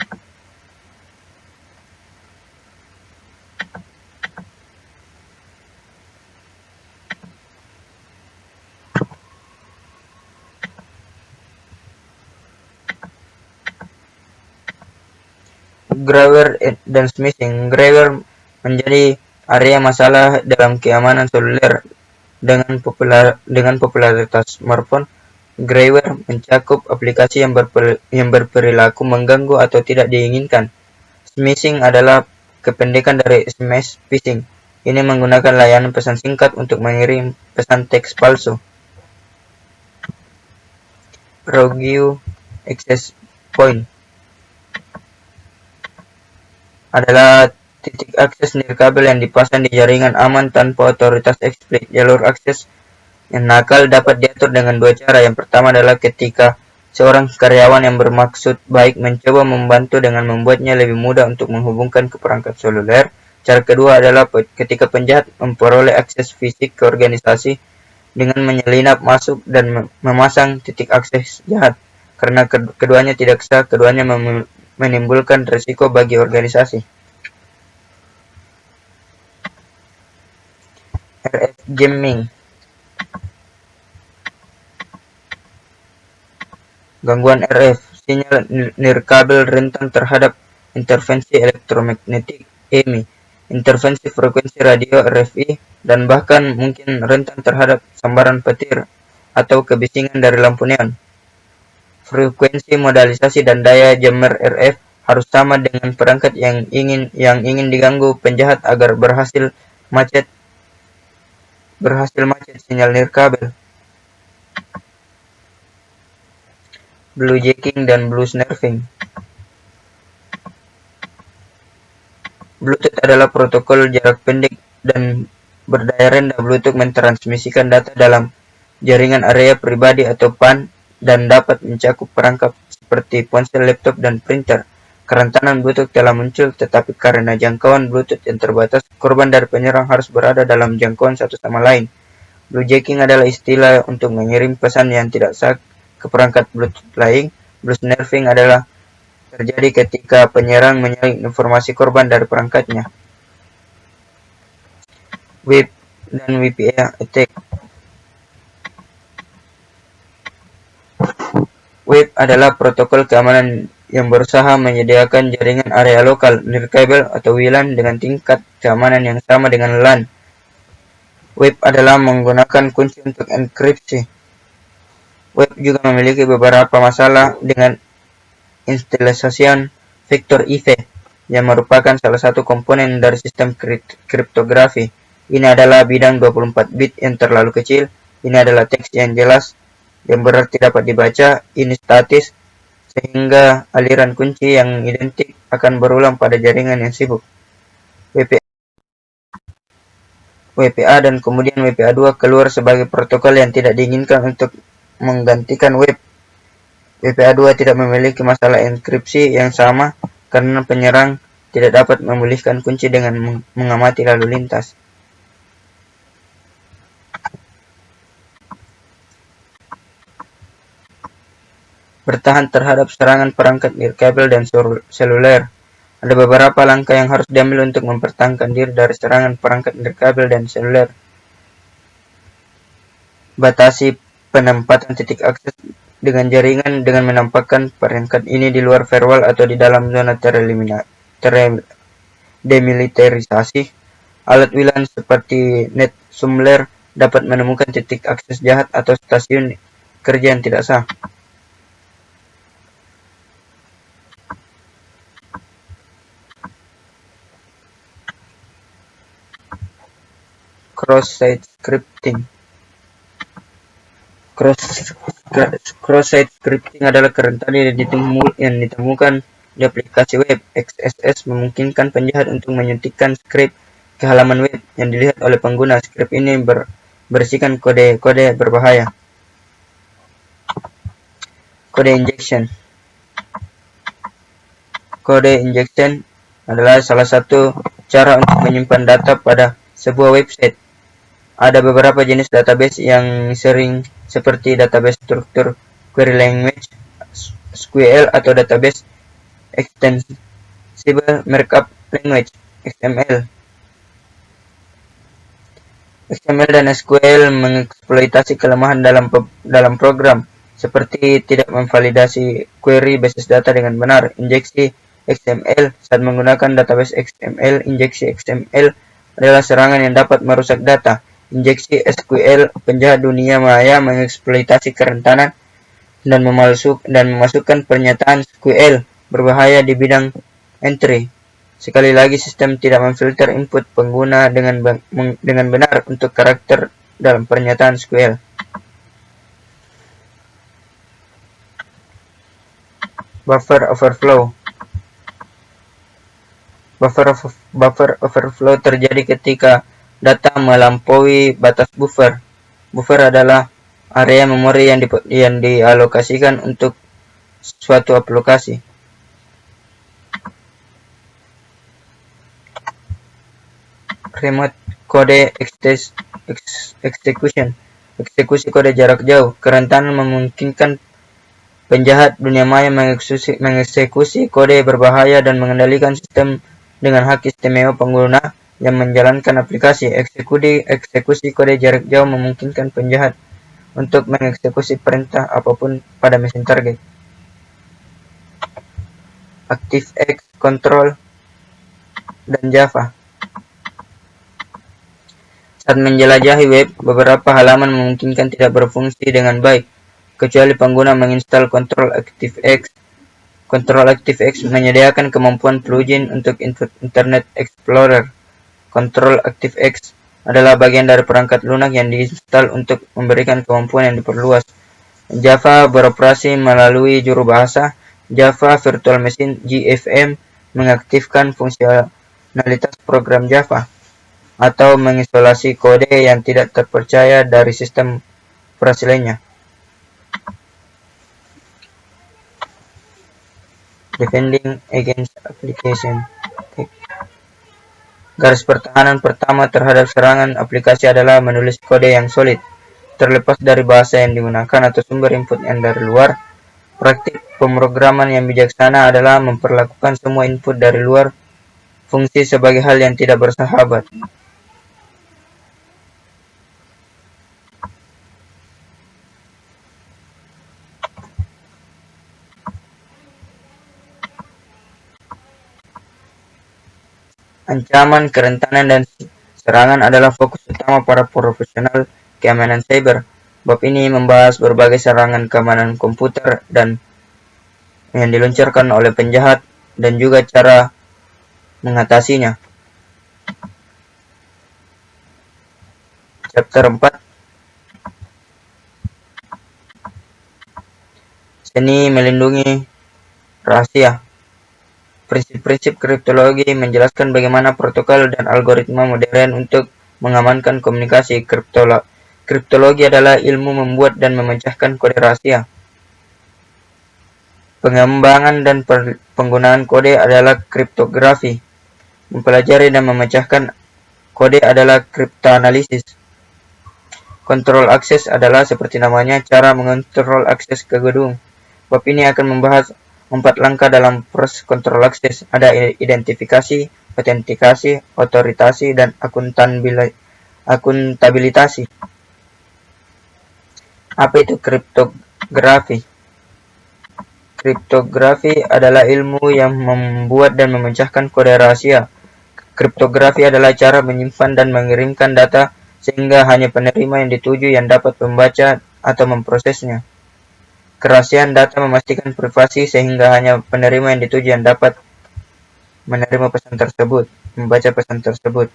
Malware dan smishing. Malware menjadi area masalah dalam keamanan seluler. Dengan popularitas smartphone, malware mencakup aplikasi yang berperilaku mengganggu atau tidak diinginkan. Smishing adalah kependekan dari smash phishing. Ini menggunakan layanan pesan singkat untuk mengirim pesan teks palsu. Rogue access point adalah titik akses nirkabel yang dipasang di jaringan aman tanpa otoritas eksplisit. Jalur akses yang nakal dapat diatur dengan dua cara. Yang pertama adalah ketika seorang karyawan yang bermaksud baik mencoba membantu dengan membuatnya lebih mudah untuk menghubungkan ke perangkat seluler. Cara kedua adalah ketika penjahat memperoleh akses fisik ke organisasi dengan menyelinap masuk dan memasang titik akses jahat. Karena keduanya tidak sah, keduanya menimbulkan risiko bagi organisasi. RF jamming. Gangguan RF, sinyal nirkabel rentan terhadap intervensi elektromagnetik EMI, intervensi frekuensi radio RFI, dan bahkan mungkin rentan terhadap sambaran petir atau kebisingan dari lampu neon. Frekuensi, modalisasi, dan daya jammer RF harus sama dengan perangkat yang ingin diganggu penjahat agar berhasil macet sinyal nirkabel. Bluejacking dan bluesnarfing. Bluetooth adalah protokol jarak pendek dan berdaya rendah. Bluetooth mentransmisikan data dalam jaringan area pribadi atau PAN dan dapat mencakup perangkat seperti ponsel, laptop, dan printer. Kerentanan Bluetooth telah muncul, tetapi karena jangkauan Bluetooth yang terbatas, korban dari penyerang harus berada dalam jangkauan satu sama lain. Bluejacking adalah istilah untuk mengirim pesan yang tidak sah ke perangkat Bluetooth lain. Bluesnarfing adalah terjadi ketika penyerang menyalip informasi korban dari perangkatnya. WIP dan WPA attack. WIP adalah protokol keamanan yang berusaha menyediakan jaringan area lokal, nirkabel atau WLAN dengan tingkat keamanan yang sama dengan LAN. WIP adalah menggunakan kunci untuk enkripsi. WIP juga memiliki beberapa masalah dengan instalasi vektor IV yang merupakan salah satu komponen dari sistem kriptografi. Ini adalah bidang 24 bit yang terlalu kecil. Ini adalah teks yang jelas yang berarti dapat dibaca. Ini statis sehingga aliran kunci yang identik akan berulang pada jaringan yang sibuk. WPA dan kemudian WPA2 keluar sebagai protokol yang tidak diinginkan untuk menggantikan WIP. WPA2 tidak memiliki masalah enkripsi yang sama karena penyerang tidak dapat memulihkan kunci dengan mengamati lalu lintas. Bertahan terhadap serangan perangkat nirkabel dan seluler. Ada beberapa langkah yang harus diambil untuk mempertahankan diri dari serangan perangkat nirkabel dan seluler. Batasi penempatan titik akses dengan jaringan dengan menampakkan perangkat ini di luar firewall atau di dalam zona demilitarisasi. Alat WLAN seperti NetSumler dapat menemukan titik akses jahat atau stasiun kerja yang tidak sah. Cross-site scripting. Cross-site scripting adalah kerentanan yang ditemukan di aplikasi web. XSS memungkinkan penjahat untuk menyuntikkan skrip ke halaman web yang dilihat oleh pengguna. Skrip ini berisikan kode-kode berbahaya. Kode injection. Kode injection adalah salah satu cara untuk menyimpan data pada sebuah website. Ada beberapa jenis database yang sering seperti database struktur query language (SQL) atau database extensible markup language (XML). XML dan SQL mengeksploitasi kelemahan dalam program, seperti tidak memvalidasi query basis data dengan benar. Injeksi XML saat menggunakan database XML. Injeksi XML adalah serangan yang dapat merusak data. Injeksi SQL, penjahat dunia maya mengeksploitasi kerentanan dan memasukkan pernyataan SQL berbahaya di bidang entry. Sekali lagi, sistem tidak memfilter input pengguna dengan benar untuk karakter dalam pernyataan SQL. Buffer overflow. Buffer overflow terjadi ketika data melampaui batas buffer. Buffer adalah area memori yang dialokasikan untuk suatu aplikasi. Remote code execution. Eksekusi kode jarak jauh. Kerentanan memungkinkan penjahat dunia maya mengeksekusi kode berbahaya dan mengendalikan sistem dengan hak istimewa pengguna yang menjalankan aplikasi. Eksekusi kode jarak jauh memungkinkan penjahat untuk mengeksekusi perintah apapun pada mesin target. ActiveX, Control, dan Java. Saat menjelajahi web, beberapa halaman memungkinkan tidak berfungsi dengan baik, kecuali pengguna menginstal Control ActiveX. Control ActiveX menyediakan kemampuan plugin untuk Internet Explorer. Control ActiveX adalah bagian dari perangkat lunak yang diinstal untuk memberikan kemampuan yang diperluas. Java beroperasi melalui juru bahasa. Java Virtual Machine (JVM) mengaktifkan fungsionalitas program Java atau mengisolasi kode yang tidak terpercaya dari sistem operasi lainnya. Defending against application. Garis pertahanan pertama terhadap serangan aplikasi adalah menulis kode yang solid, terlepas dari bahasa yang digunakan atau sumber input yang dari luar. Praktik pemrograman yang bijaksana adalah memperlakukan semua input dari luar fungsi sebagai hal yang tidak bersahabat. Ancaman, kerentanan, dan serangan adalah fokus utama para profesional keamanan cyber. Bab ini membahas berbagai serangan keamanan komputer dan yang diluncurkan oleh penjahat dan juga cara mengatasinya. Chapter 4. Seni melindungi rahasia. Prinsip-prinsip kriptologi menjelaskan bagaimana protokol dan algoritma modern untuk mengamankan komunikasi. Kriptologi adalah ilmu membuat dan memecahkan kode rahasia. Pengembangan dan penggunaan kode adalah kriptografi. Mempelajari dan memecahkan kode adalah kriptoanalisis. Kontrol akses adalah seperti namanya, cara mengontrol akses ke gedung. Bab ini akan membahas 4 langkah dalam proses kontrol akses. Ada identifikasi, autentikasi, otoritasi, dan akuntabilitasi. Apa itu kriptografi? Kriptografi adalah ilmu yang membuat dan memecahkan kode rahasia. Kriptografi adalah cara menyimpan dan mengirimkan data sehingga hanya penerima yang dituju yang dapat membaca atau memprosesnya. Kerahasiaan data memastikan privasi sehingga hanya penerima yang dituju yang dapat menerima pesan tersebut, membaca pesan tersebut.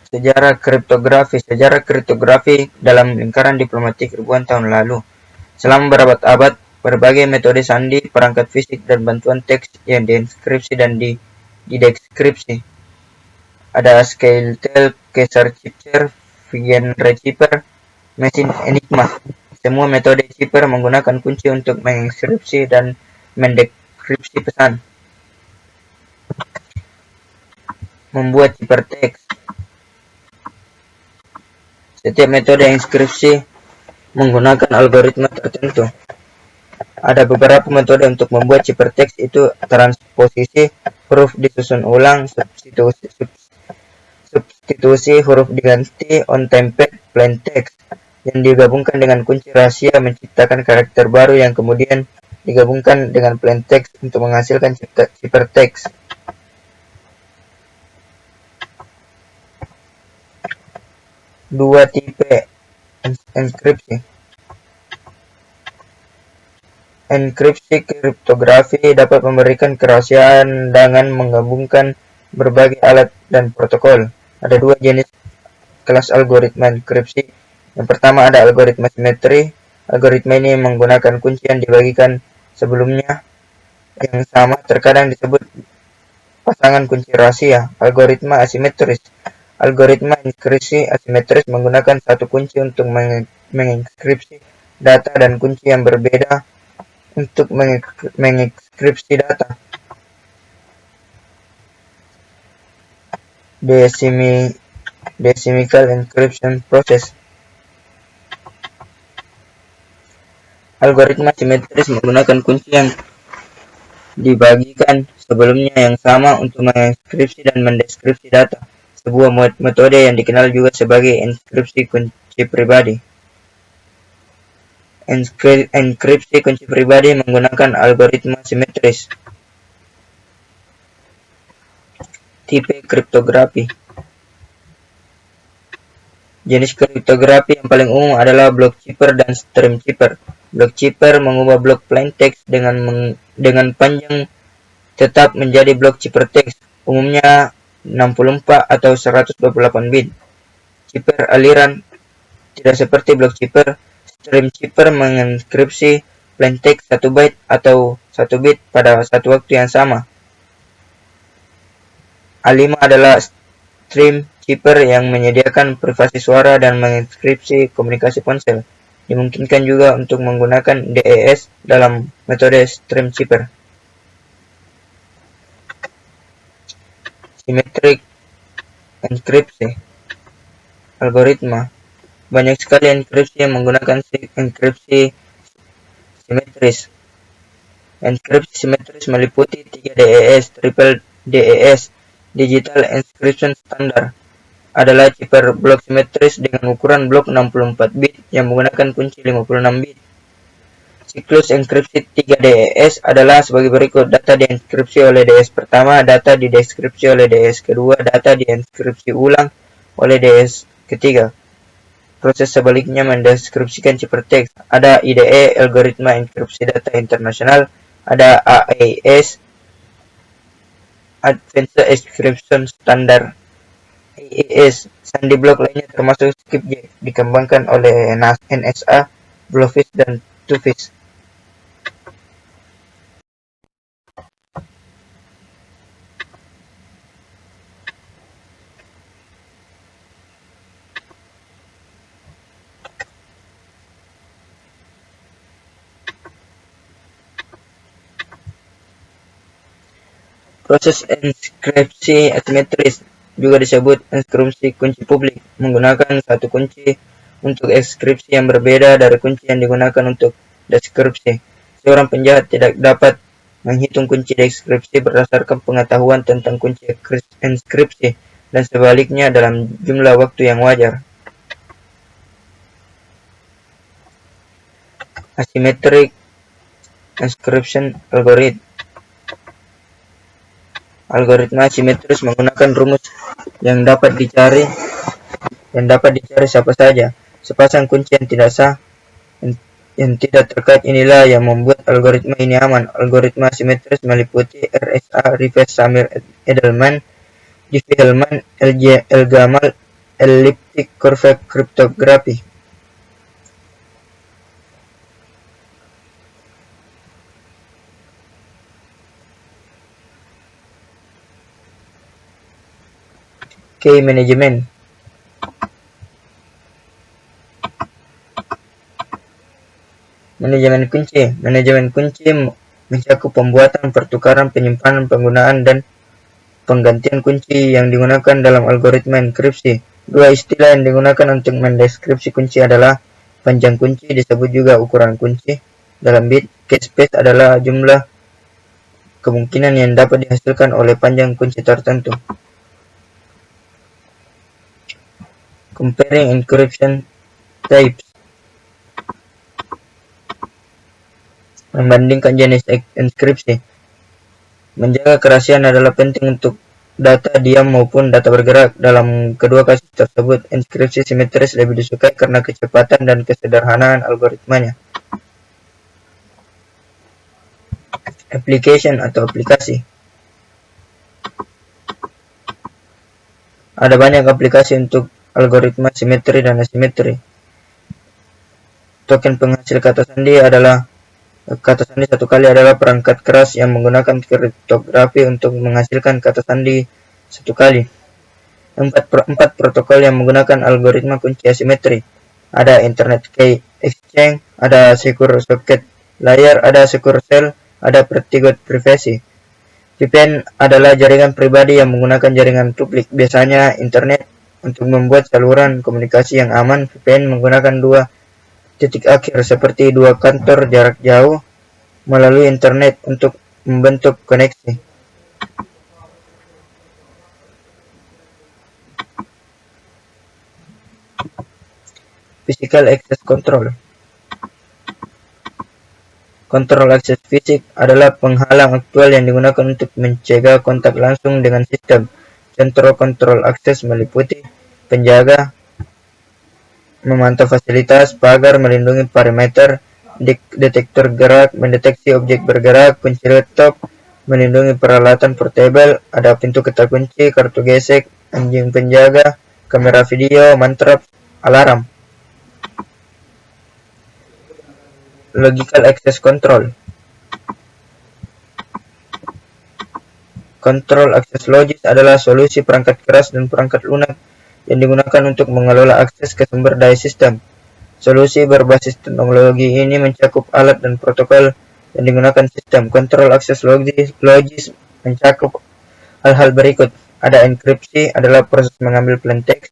Sejarah kriptografi. Sejarah kriptografi dalam lingkaran diplomatik ribuan tahun lalu. Selama berabad-abad, berbagai metode sandi, perangkat fisik, dan bantuan teks yang dienkripsi dan dideskripsi. Ada Skeletal, Caesar Cipher, Vigenère Cipher, mesin Enigma. Semua metode cipher menggunakan kunci untuk mengenkripsi dan mendekripsi pesan. Membuat ciphertext. Setiap metode inskripsi menggunakan algoritma tertentu. Ada beberapa metode untuk membuat ciphertext, itu transposisi, huruf disusun ulang, substitusi, huruf diganti, on-template, plain text, yang digabungkan dengan kunci rahasia menciptakan karakter baru yang kemudian digabungkan dengan plain text untuk menghasilkan ciphertext. Dua tipe enkripsi. Enkripsi kriptografi dapat memberikan kerahasiaan dengan menggabungkan berbagai alat dan protokol. Ada dua jenis kelas algoritma enkripsi. Yang pertama ada algoritma simetri. Algoritma ini menggunakan kunci yang dibagikan sebelumnya yang sama, terkadang disebut pasangan kunci rahasia. Algoritma asimetris. Algoritma enkripsi asimetris menggunakan satu kunci untuk mengenkripsi data dan kunci yang berbeda untuk mengenkripsi data. Decimical encryption process. Algoritma simetris menggunakan kunci yang dibagikan sebelumnya yang sama untuk mengenkripsi dan mendeskripsi data. Sebuah metode yang dikenal juga sebagai enkripsi kunci pribadi. Enkripsi kunci pribadi menggunakan algoritma simetris. Tipe kriptografi. Jenis kriptografi yang paling umum adalah block cipher dan stream cipher. Block cipher mengubah blok plain text dengan panjang tetap menjadi blok ciphertext, umumnya 64 atau 128 bit. Cipher aliran tidak seperti block cipher. Stream cipher mengenkripsi plain text 1 byte atau 1 bit pada satu waktu yang sama. A5 adalah stream cipher yang menyediakan privasi suara dan mengenkripsi komunikasi ponsel. Dimungkinkan juga untuk menggunakan DES dalam metode stream cipher. Symmetric enkripsi. Algoritma. Banyak sekali enkripsi yang menggunakan enkripsi simetris. Enkripsi simetris meliputi 3 DES, triple DES, Digital Encryption Standard. Adalah cipher blok simetris dengan ukuran blok 64 bit yang menggunakan kunci 56 bit. Siklus enkripsi 3 DES adalah sebagai berikut. Data dienkripsi oleh DS pertama, data dideskripsi oleh DS kedua, data dienkripsi ulang oleh DS ketiga. Proses sebaliknya mendeskripsikan ciphertext. Ada IDE, algoritma enkripsi data internasional. Ada AES, Advanced Encryption Standard. AES, sandi blok lainnya termasuk Skipjack, dikembangkan oleh NSA, Bluefish, dan Twofish. Proses inskripsi asimetris juga disebut inskripsi kunci publik, menggunakan satu kunci untuk inskripsi yang berbeda dari kunci yang digunakan untuk deskripsi. Seorang penjahat tidak dapat menghitung kunci deskripsi berdasarkan pengetahuan tentang kunci inskripsi dan sebaliknya dalam jumlah waktu yang wajar. Asymmetric encryption algorithm. Algoritma asimetris menggunakan rumus yang dapat dicari siapa saja. Sepasang kunci yang tidak sah yang tidak terkait inilah yang membuat algoritma ini aman. Algoritma asimetris meliputi RSA, Rivest, Samir, Edelman, Diffie-Hellman, Elgamal, elliptic curve cryptography. Key management. Manajemen kunci mencakup pembuatan, pertukaran, penyimpanan, penggunaan, dan penggantian kunci yang digunakan dalam algoritma enkripsi. Dua istilah yang digunakan untuk mendeskripsi kunci adalah panjang kunci, disebut juga ukuran kunci dalam bit. Cache space adalah jumlah kemungkinan yang dapat dihasilkan oleh panjang kunci tertentu. Comparing encryption types. Membandingkan jenis inskripsi. Menjaga kerahasiaan adalah penting untuk data diam maupun data bergerak. Dalam kedua kasus tersebut, inskripsi simetris lebih disukai karena kecepatan dan kesederhanaan algoritmanya. Application atau aplikasi. Ada banyak aplikasi untuk algoritma simetri dan asimetri. Token penghasil kata sandi satu kali adalah perangkat keras yang menggunakan kriptografi untuk menghasilkan kata sandi satu kali. Empat protokol yang menggunakan algoritma kunci asimetri. Ada Internet Key Exchange, ada Secure Socket Layer, ada Secure Shell, ada Pretty Good Privacy. VPN adalah jaringan pribadi yang menggunakan jaringan publik, biasanya internet. Untuk membuat saluran komunikasi yang aman, VPN menggunakan dua titik akhir seperti dua kantor jarak jauh melalui internet untuk membentuk koneksi. Physical Access Control. Kontrol akses fisik adalah penghalang aktual yang digunakan untuk mencegah kontak langsung dengan sistem. Contoh kontrol akses meliputi penjaga memantau fasilitas, pagar melindungi parameter, detektor gerak mendeteksi objek bergerak, kunci laptop melindungi peralatan portable, ada pintu ketak kunci, kartu gesek, anjing penjaga, kamera video, mantrap, alarm. Logical Access Control. Kontrol akses logis adalah solusi perangkat keras dan perangkat lunak yang digunakan untuk mengelola akses ke sumber daya sistem. Solusi berbasis teknologi ini mencakup alat dan protokol yang digunakan sistem. Kontrol akses logis mencakup hal-hal berikut. Ada enkripsi, adalah proses mengambil plain text,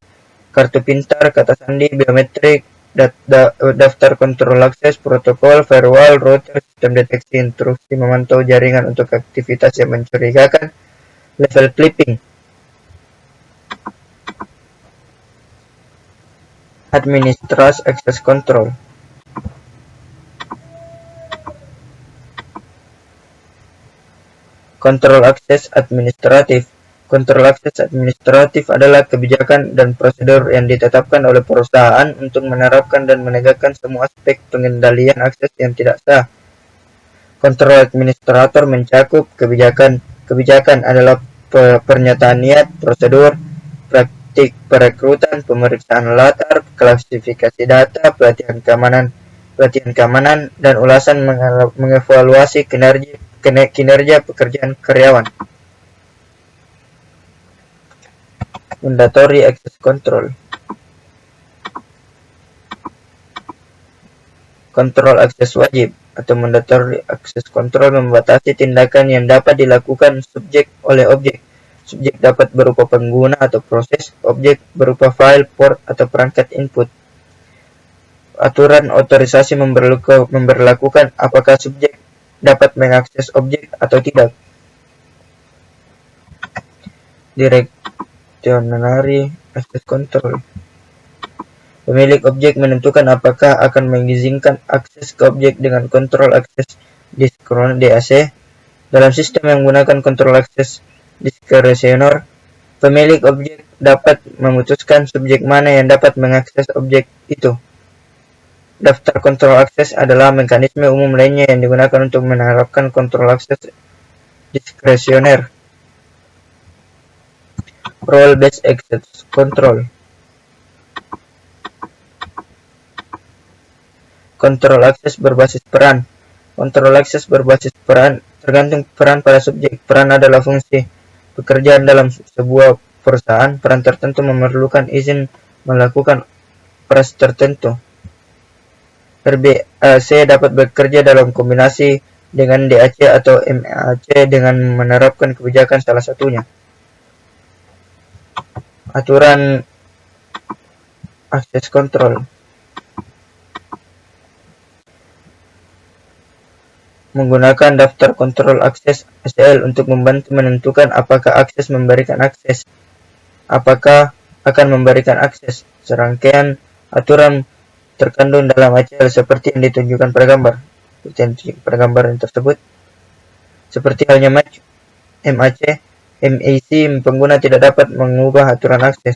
kartu pintar, kata sandi, biometrik, daftar kontrol akses, protokol, firewall, router, sistem deteksi intrusi, memantau jaringan untuk aktivitas yang mencurigakan, level clipping. Administrasi access control. Kontrol akses administratif. Kontrol akses administratif adalah kebijakan dan prosedur yang ditetapkan oleh perusahaan untuk menerapkan dan menegakkan semua aspek pengendalian akses yang tidak sah. Kontrol administrator mencakup kebijakan. Kebijakan adalah pernyataan niat, prosedur, praktik perekrutan, pemeriksaan latar, klasifikasi data, pelatihan keamanan, dan ulasan mengevaluasi kinerja pekerjaan karyawan. Mandatory Access Control. Kontrol akses wajib. atau mandatory access control membatasi tindakan yang dapat dilakukan subjek oleh objek. Subjek dapat berupa pengguna atau proses, objek berupa file, port, atau perangkat input. Aturan otorisasi memberlakukan apakah subjek dapat mengakses objek atau tidak. Directory access control. Pemilik objek menentukan apakah akan mengizinkan akses ke objek dengan kontrol akses diskresioner DAC. Dalam sistem yang menggunakan kontrol akses diskresioner, pemilik objek dapat memutuskan subjek mana yang dapat mengakses objek itu. Daftar kontrol akses adalah mekanisme umum lainnya yang digunakan untuk menerapkan kontrol akses diskresioner. Role-based access control. Kontrol akses berbasis peran. Kontrol akses berbasis peran tergantung peran pada subjek. Peran adalah fungsi pekerjaan dalam sebuah perusahaan. Peran tertentu memerlukan izin melakukan operasi tertentu. RBAC dapat bekerja dalam kombinasi dengan DAC atau MAC dengan menerapkan kebijakan salah satunya. Aturan akses kontrol. Menggunakan daftar kontrol akses ACL untuk membantu menentukan apakah akses memberikan akses, apakah akan memberikan akses. Serangkaian aturan terkandung dalam ACL seperti yang ditunjukkan pada gambar. Gambaran tersebut, seperti halnya MAC, MAC, pengguna tidak dapat mengubah aturan akses.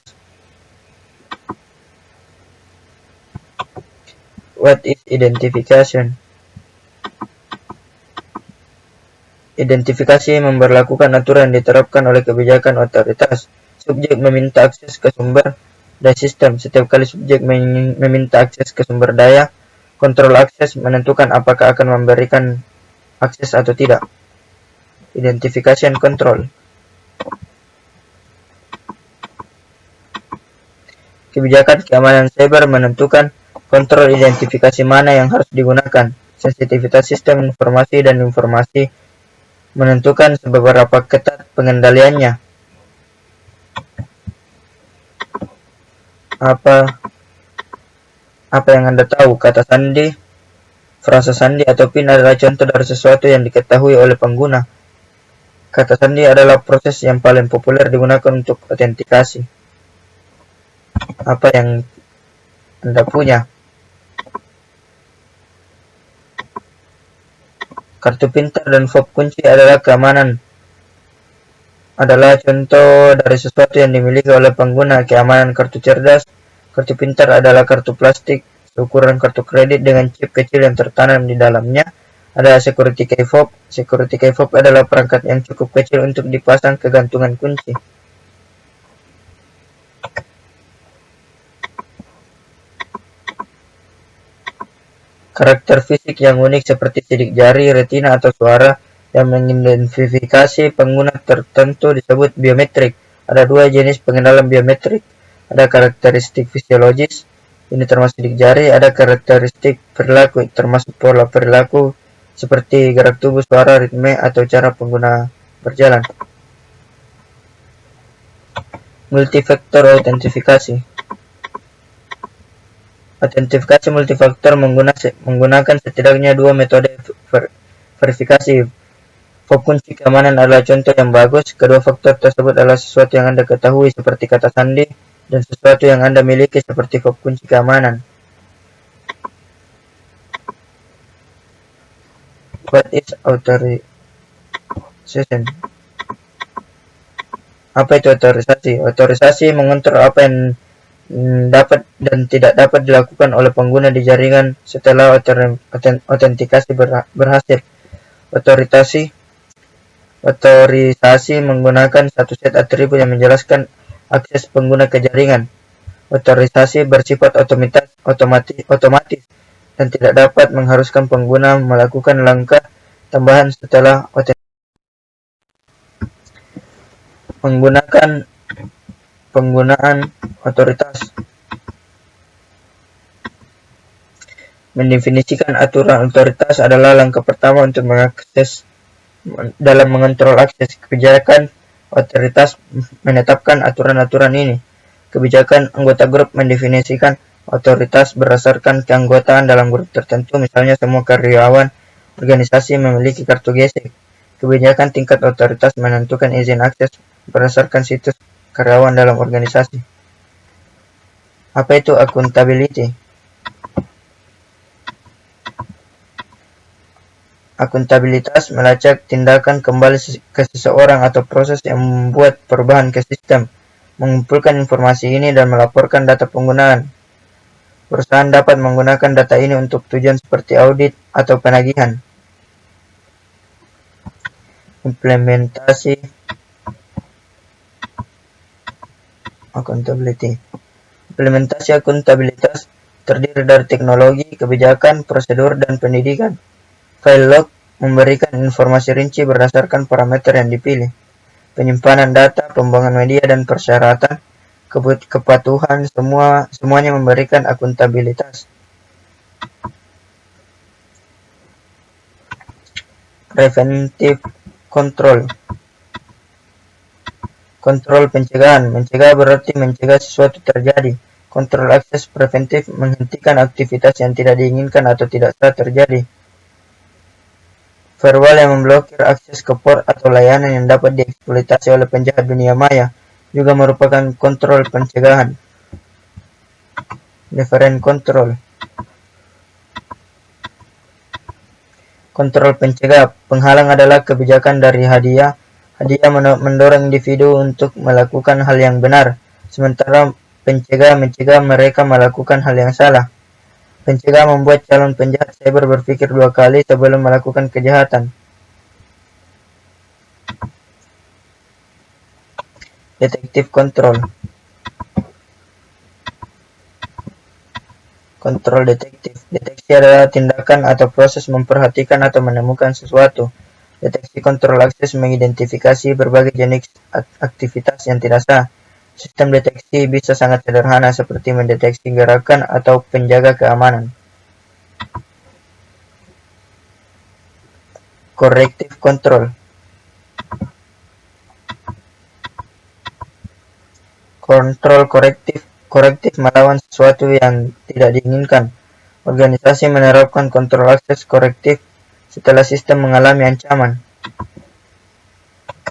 What is identification? Identifikasi memberlakukan aturan yang diterapkan oleh kebijakan otoritas. Subjek meminta akses ke sumber dan sistem. Setiap kali subjek meminta akses ke sumber daya, kontrol akses menentukan apakah akan memberikan akses atau tidak. Identification control. Kebijakan keamanan cyber menentukan kontrol identifikasi mana yang harus digunakan. Sensitivitas sistem informasi dan informasi menentukan seberapa ketat pengendaliannya. Apa yang Anda tahu? Kata sandi, frasa sandi atau PIN adalah contoh dari sesuatu yang diketahui oleh pengguna. Kata sandi adalah proses yang paling populer digunakan untuk autentikasi. Apa yang Anda punya? Kartu pintar dan fob kunci adalah keamanan. Adalah contoh dari sesuatu yang dimiliki oleh pengguna. Keamanan kartu cerdas. Kartu pintar adalah kartu plastik seukuran kartu kredit dengan chip kecil yang tertanam di dalamnya. Ada security key fob. Security key fob adalah perangkat yang cukup kecil untuk dipasang ke gantungan kunci. Karakter fisik yang unik seperti sidik jari, retina, atau suara yang mengidentifikasi pengguna tertentu disebut biometrik. Ada dua jenis pengenalan biometrik. Ada karakteristik fisiologis, ini termasuk sidik jari. Ada karakteristik perilaku, termasuk pola perilaku seperti gerak tubuh, suara, ritme, atau cara pengguna berjalan. Multifaktor autentifikasi. Autentifikasi multifaktor menggunakan setidaknya dua metode verifikasi. Fob kunci keamanan adalah contoh yang bagus. Kedua faktor tersebut adalah sesuatu yang Anda ketahui seperti kata sandi dan sesuatu yang Anda miliki seperti fob kunci keamanan. What is authorization? Apa itu otorisasi? Otorisasi mengontrol apa yang dapat dan tidak dapat dilakukan oleh pengguna di jaringan setelah autentikasi berhasil. Otorisasi menggunakan satu set atribut yang menjelaskan akses pengguna ke jaringan. Otorisasi bersifat otomatis dan tidak dapat mengharuskan pengguna melakukan langkah tambahan setelah penggunaan otoritas. Mendefinisikan aturan otoritas adalah langkah pertama untuk mengakses dalam mengontrol akses kebijakan. Otoritas menetapkan aturan-aturan ini. Kebijakan anggota grup mendefinisikan otoritas berdasarkan keanggotaan dalam grup tertentu, misalnya semua karyawan organisasi memiliki kartu gesek. Kebijakan tingkat otoritas menentukan izin akses berdasarkan situs karyawan dalam organisasi. Apa itu accountability? Akuntabilitas melacak tindakan kembali ke seseorang atau proses yang membuat perubahan ke sistem, mengumpulkan informasi ini dan melaporkan data penggunaan. Perusahaan dapat menggunakan data ini untuk tujuan seperti audit atau penagihan. Implementasi accountability. Implementasi akuntabilitas terdiri dari teknologi, kebijakan, prosedur, dan pendidikan. File log memberikan informasi rinci berdasarkan parameter yang dipilih. Penyimpanan data, pembuangan media, dan persyaratan kepatuhan semuanya memberikan akuntabilitas. Preventive control. Kontrol pencegahan. Mencegah berarti mencegah sesuatu terjadi. Kontrol akses preventif menghentikan aktivitas yang tidak diinginkan atau tidak sah terjadi. Firewall yang memblokir akses ke port atau layanan yang dapat dieksploitasi oleh penjahat dunia maya juga merupakan kontrol pencegahan. Deferent control. Kontrol pencegah. Penghalang adalah kebijakan dari hadiah. Hadiah mendorong individu untuk melakukan hal yang benar, sementara pencegah mencegah mereka melakukan hal yang salah. Pencegah membuat calon penjahat cyber berpikir dua kali sebelum melakukan kejahatan. Detektif kontrol. Kontrol detektif. Deteksi adalah tindakan atau proses memperhatikan atau menemukan sesuatu. Deteksi kontrol akses mengidentifikasi berbagai jenis aktivitas yang tidak sah. Sistem deteksi bisa sangat sederhana seperti mendeteksi gerakan atau penjaga keamanan. Corrective control. Kontrol korektif melawan sesuatu yang tidak diinginkan. Organisasi menerapkan kontrol akses korektif setelah sistem mengalami ancaman.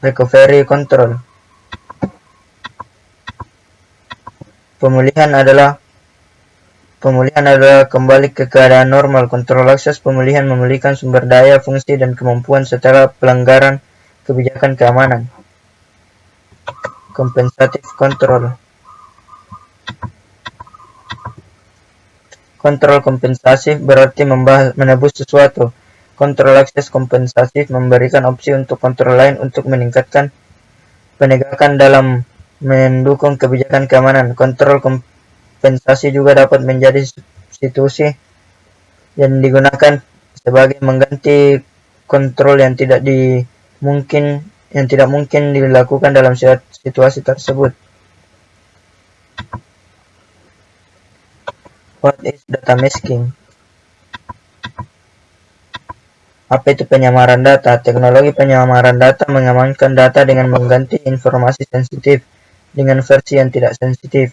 Recovery control. Pemulihan adalah kembali ke keadaan normal. Kontrol akses pemulihan memulihkan sumber daya, fungsi, dan kemampuan setelah pelanggaran kebijakan keamanan. Compensative control. Kontrol kompensasif berarti menebus sesuatu. Kontrol akses kompensasif memberikan opsi untuk kontrol lain untuk meningkatkan penegakan dalam mendukung kebijakan keamanan. Kontrol kompensasi juga dapat menjadi substitusi yang digunakan sebagai mengganti kontrol yang tidak mungkin dilakukan dalam situasi tersebut. What is data masking? Apa itu penyamaran data? Teknologi penyamaran data mengamankan data dengan mengganti informasi sensitif dengan versi yang tidak sensitif.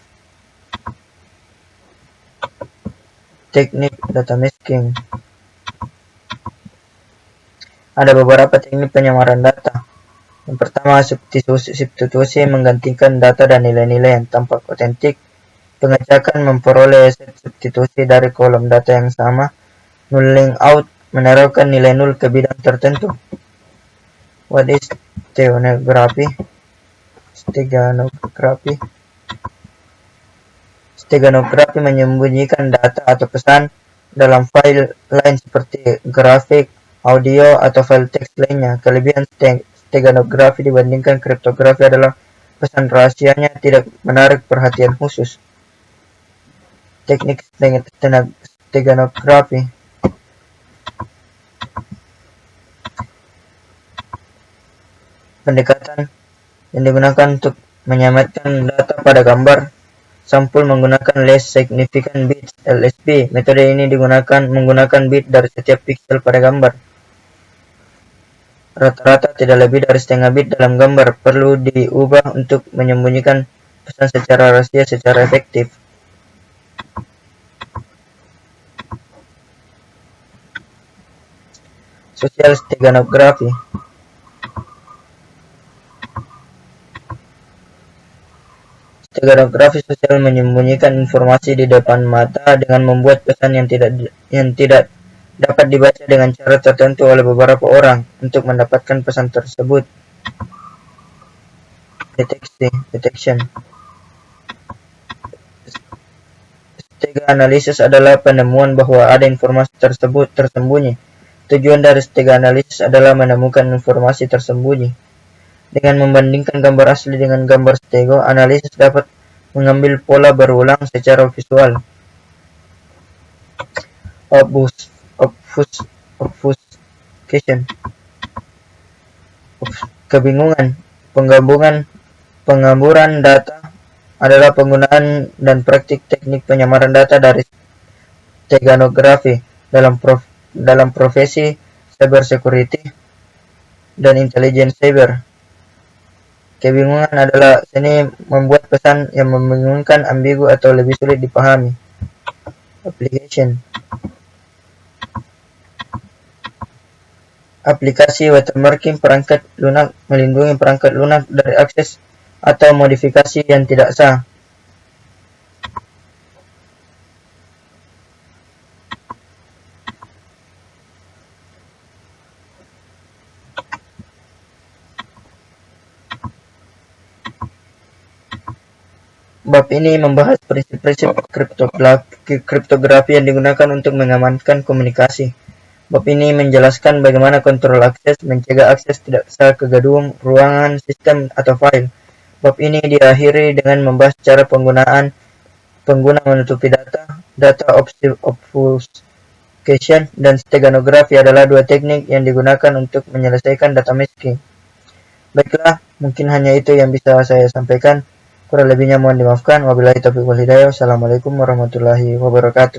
Teknik data masking. Ada beberapa teknik penyamaran data. Yang pertama, substitusi menggantikan data dan nilai-nilai yang tampak otentik. Pengecekan memperoleh set substitusi dari kolom data yang sama. Nulling out menaruhkan nilai nol ke bidang tertentu. What is steganography? Steganography menyembunyikan data atau pesan dalam file lain seperti grafik, audio, atau file teks lainnya. Kelebihan steganography dibandingkan kriptografi adalah pesan rahasianya tidak menarik perhatian khusus. Teknik steganography. Pendekatan yang digunakan untuk menyamarkan data pada gambar sampul menggunakan Least Significant Bits (LSB). Metode ini menggunakan bit dari setiap piksel pada gambar. Rata-rata tidak lebih dari setengah bit dalam gambar perlu diubah untuk menyembunyikan pesan secara rahasia secara efektif. Social Steganografi. Steganografi sosial menyembunyikan informasi di depan mata dengan membuat pesan yang tidak dapat dibaca dengan cara tertentu oleh beberapa orang untuk mendapatkan pesan tersebut. Detection. Stega analisis adalah penemuan bahwa ada informasi tersebut tersembunyi. Tujuan dari stega analisis adalah menemukan informasi tersembunyi. Dengan membandingkan gambar asli dengan gambar stego, analisis dapat mengambil pola berulang secara visual. Obfuscation. Kebingungan. Pengamburan data adalah penggunaan dan praktik teknik penyamaran data dari steganografi dalam profesi cybersecurity dan intelijen cyber. Kebingungan adalah seni membuat pesan yang membingungkan, ambigu, atau lebih sulit dipahami. Aplikasi watermarking perangkat lunak melindungi perangkat lunak dari akses atau modifikasi yang tidak sah. Bab ini membahas prinsip-prinsip kriptografi yang digunakan untuk mengamankan komunikasi. Bab ini menjelaskan bagaimana kontrol akses, mencegah akses tidak sah ke gedung, ruangan, sistem, atau file. Bab ini diakhiri dengan membahas cara pengguna menutupi data obfuscation, dan steganografi adalah dua teknik yang digunakan untuk menyelesaikan data masking. Baiklah, mungkin hanya itu yang bisa saya sampaikan. Kurang lebihnya mohon dimaafkan. Wabillahi taufiq wal hidayah. Wassalamualaikum warahmatullahi wabarakatuh.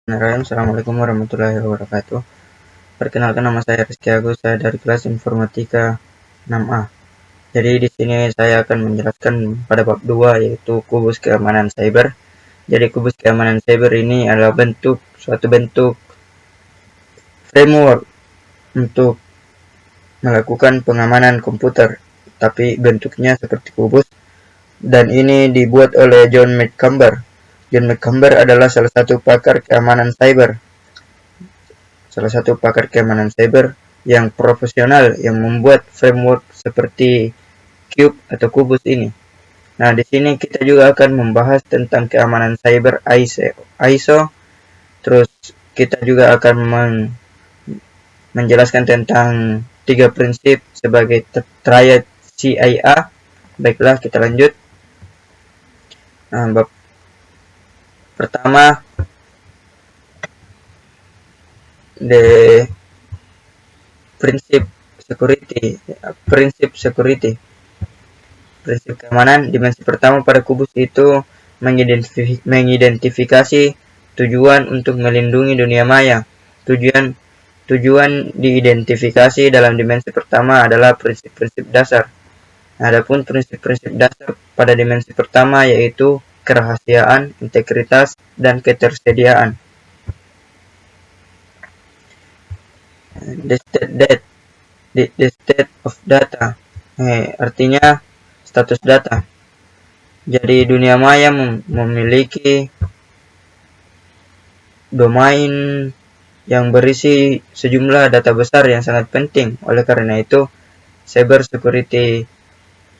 Assalamualaikum warahmatullahi wabarakatuh. Perkenalkan, nama saya Rizky Agus, saya dari kelas Informatika 6A. Jadi di sini saya akan menjelaskan pada bab 2, yaitu kubus keamanan cyber. Jadi kubus keamanan cyber ini adalah suatu bentuk framework untuk melakukan pengamanan komputer, tapi bentuknya seperti kubus, dan ini dibuat oleh John McCumber. John McCumber adalah salah satu pakar keamanan cyber yang profesional yang membuat framework seperti Cube atau kubus ini. Nah, di sini kita juga akan membahas tentang keamanan cyber ISO. Terus kita juga akan menjelaskan tentang 3 prinsip sebagai triad CIA. Baiklah, kita lanjut. Nah, bab pertama, prinsip keamanan. Dimensi pertama pada kubus itu mengidentifikasi tujuan untuk melindungi dunia maya. Tujuan diidentifikasi dalam dimensi pertama adalah prinsip-prinsip dasar. Adapun prinsip-prinsip dasar pada dimensi pertama yaitu kerahasiaan, integritas, dan ketersediaan. The state of data, artinya status data. Jadi dunia maya memiliki domain yang berisi sejumlah data besar yang sangat penting. Oleh karena itu, cyber security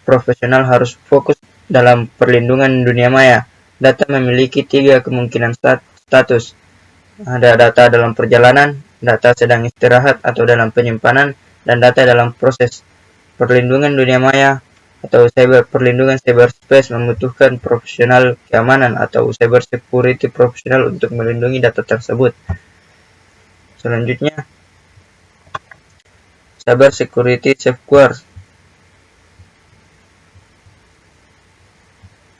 profesional harus fokus dalam perlindungan dunia maya. Data memiliki 3 kemungkinan status. Ada data dalam perjalanan, data sedang istirahat atau dalam penyimpanan, dan data dalam proses. Perlindungan dunia maya atau perlindungan cyberspace membutuhkan profesional keamanan atau cyber security profesional untuk melindungi data tersebut. Selanjutnya, cyber security safeguards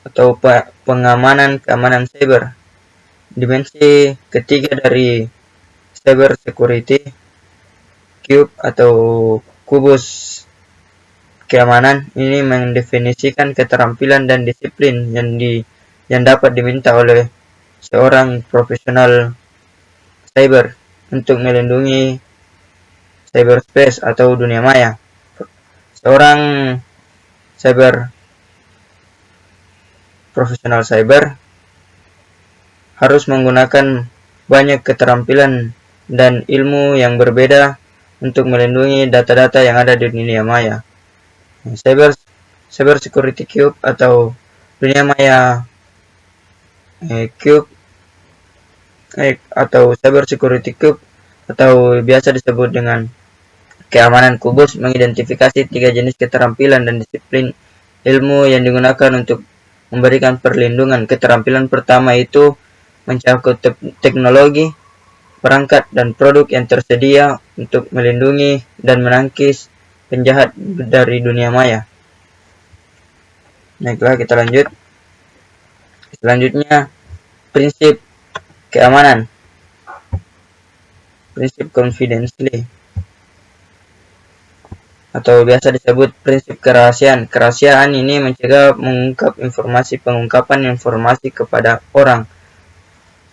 atau keamanan cyber. Dimensi ketiga dari cyber security cube atau kubus keamanan ini mendefinisikan keterampilan dan disiplin yang dapat diminta oleh seorang profesional cyber untuk melindungi cyberspace atau dunia maya. Seorang profesional cyber harus menggunakan banyak keterampilan dan ilmu yang berbeda untuk melindungi data-data yang ada di dunia maya. Cyber security cube atau dunia maya cube atau cyber security cube atau biasa disebut dengan keamanan kubus mengidentifikasi 3 jenis keterampilan dan disiplin ilmu yang digunakan untuk memberikan perlindungan. Keterampilan pertama itu mencakup teknologi, perangkat, dan produk yang tersedia untuk melindungi dan menangkis penjahat dari dunia maya. Baiklah, kita lanjut. Selanjutnya, prinsip keamanan. Prinsip confidentiality atau biasa disebut prinsip kerahasiaan. Kerahasiaan ini mencegah pengungkapan informasi kepada orang,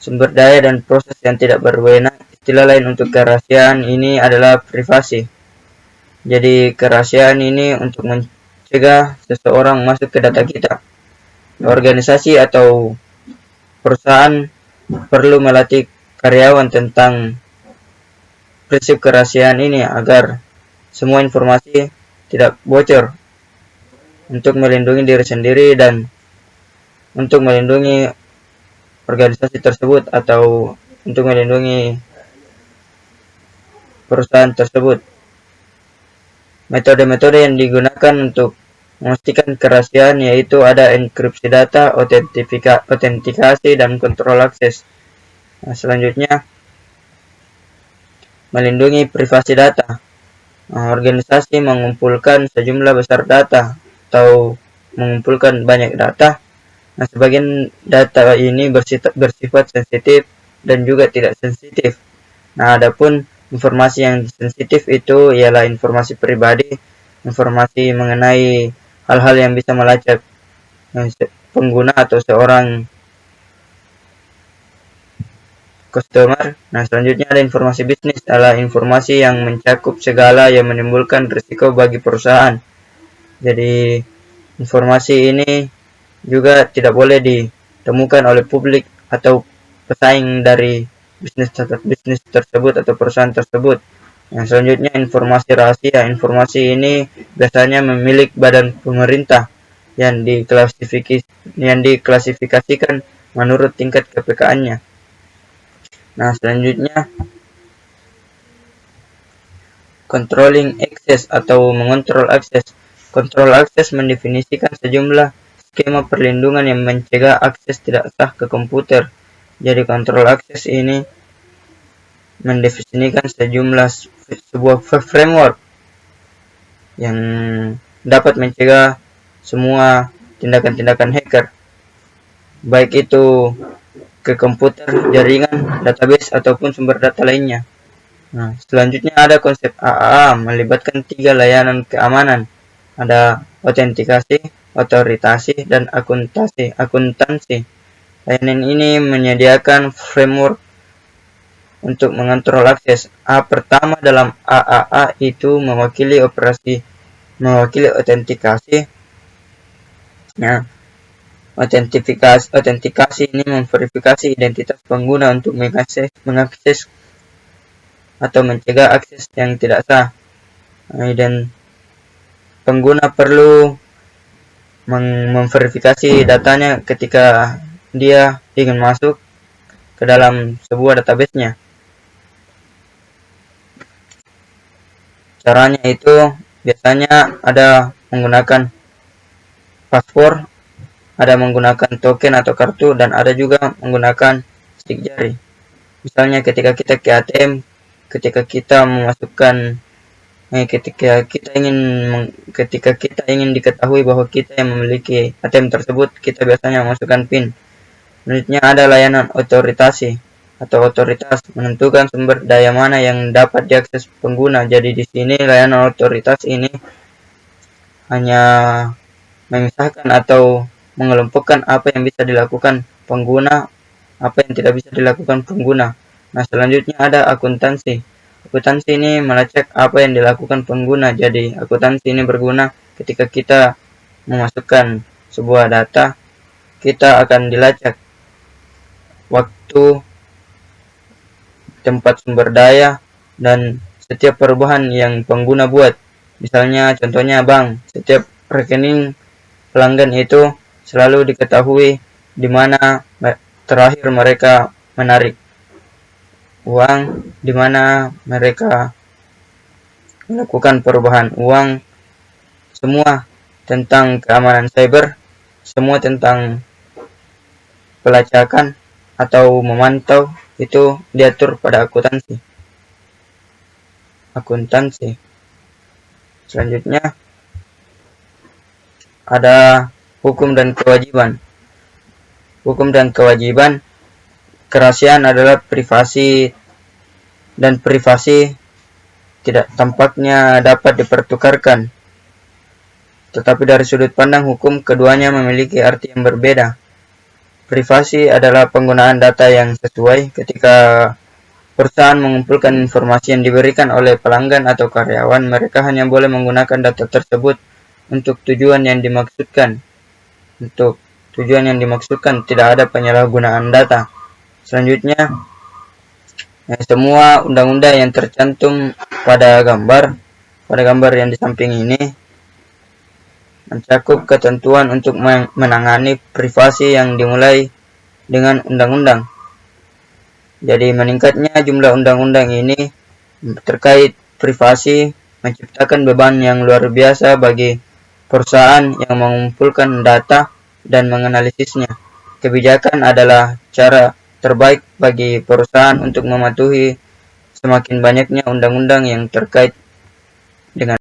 sumber daya, dan proses yang tidak berwenang. Istilah lain untuk kerahasiaan ini adalah privasi. Jadi kerahasiaan ini untuk mencegah seseorang masuk ke data kita. Organisasi atau perusahaan perlu melatih karyawan tentang prinsip kerahasiaan ini agar semua informasi tidak bocor, untuk melindungi diri sendiri dan untuk melindungi organisasi tersebut atau untuk melindungi perusahaan tersebut. Metode-metode yang digunakan untuk memastikan kerahasiaan yaitu ada enkripsi data, autentikasi, dan kontrol akses. Nah, selanjutnya, melindungi privasi data. Organisasi mengumpulkan sejumlah besar data atau mengumpulkan banyak data. Nah, sebagian data ini bersifat sensitif dan juga tidak sensitif. Nah, adapun informasi yang sensitif itu ialah informasi pribadi, informasi mengenai hal-hal yang bisa melacak pengguna atau seorang customer. Nah, selanjutnya ada informasi bisnis, adalah informasi yang mencakup segala yang menimbulkan risiko bagi perusahaan. Jadi, informasi ini juga tidak boleh ditemukan oleh publik atau pesaing dari bisnis tersebut atau perusahaan tersebut. Yang selanjutnya informasi rahasia. Informasi ini biasanya memiliki badan pemerintah yang diklasifikasikan menurut tingkat kepekaan-nya. Nah, selanjutnya controlling access atau mengontrol akses. Kontrol akses mendefinisikan sejumlah skema perlindungan yang mencegah akses tidak sah ke komputer. Jadi kontrol akses ini mendefinisikan sebuah framework yang dapat mencegah semua tindakan-tindakan hacker, baik itu ke komputer, jaringan, database, ataupun sumber data lainnya. Nah, selanjutnya ada konsep AAA, melibatkan 3 layanan keamanan. Ada autentikasi, otoritasi, dan akuntansi. Layanan ini menyediakan framework untuk mengontrol akses. Pertama dalam AAA itu mewakili autentikasi. Nah, autentikasi ini memverifikasi identitas pengguna untuk mengakses atau mencegah akses yang tidak sah. Dan pengguna perlu memverifikasi datanya ketika dia ingin masuk ke dalam sebuah database-nya. Caranya itu biasanya ada menggunakan password, ada menggunakan token atau kartu, dan ada juga menggunakan stick jari. Misalnya ketika kita ke ATM, ketika kita ingin diketahui bahwa kita yang memiliki ATM tersebut, kita biasanya memasukkan PIN. Selanjutnya ada layanan otoritasi atau otoritas, menentukan sumber daya mana yang dapat diakses pengguna. Jadi di sini layanan otoritas ini hanya memisahkan atau mengelompokkan apa yang bisa dilakukan pengguna, apa yang tidak bisa dilakukan pengguna. Nah, selanjutnya ada akuntansi. Akuntansi ini melacak apa yang dilakukan pengguna. Jadi, akuntansi ini berguna ketika kita memasukkan sebuah data, kita akan dilacak waktu, tempat sumber daya, dan setiap perubahan yang pengguna buat. Misalnya, contohnya bank, setiap rekening pelanggan itu selalu diketahui di mana terakhir mereka menarik uang, di mana mereka melakukan perubahan uang, semua tentang keamanan cyber, semua tentang pelacakan atau memantau, itu diatur pada akuntansi. Selanjutnya ada hukum dan kewajiban. Hukum dan kewajiban, kerahasiaan adalah privasi, dan privasi tidak tampaknya dapat dipertukarkan. Tetapi dari sudut pandang hukum, keduanya memiliki arti yang berbeda. Privasi adalah penggunaan data yang sesuai. Ketika perusahaan mengumpulkan informasi yang diberikan oleh pelanggan atau karyawan, mereka hanya boleh menggunakan data tersebut untuk tujuan yang dimaksudkan. Tidak ada penyalahgunaan data. Selanjutnya, semua undang-undang yang tercantum pada gambar yang di samping ini mencakup ketentuan untuk menangani privasi yang dimulai dengan undang-undang. Jadi meningkatnya jumlah undang-undang ini terkait privasi menciptakan beban yang luar biasa bagi perusahaan yang mengumpulkan data dan menganalisisnya. Kebijakan adalah cara terbaik bagi perusahaan untuk mematuhi semakin banyaknya undang-undang yang terkait dengan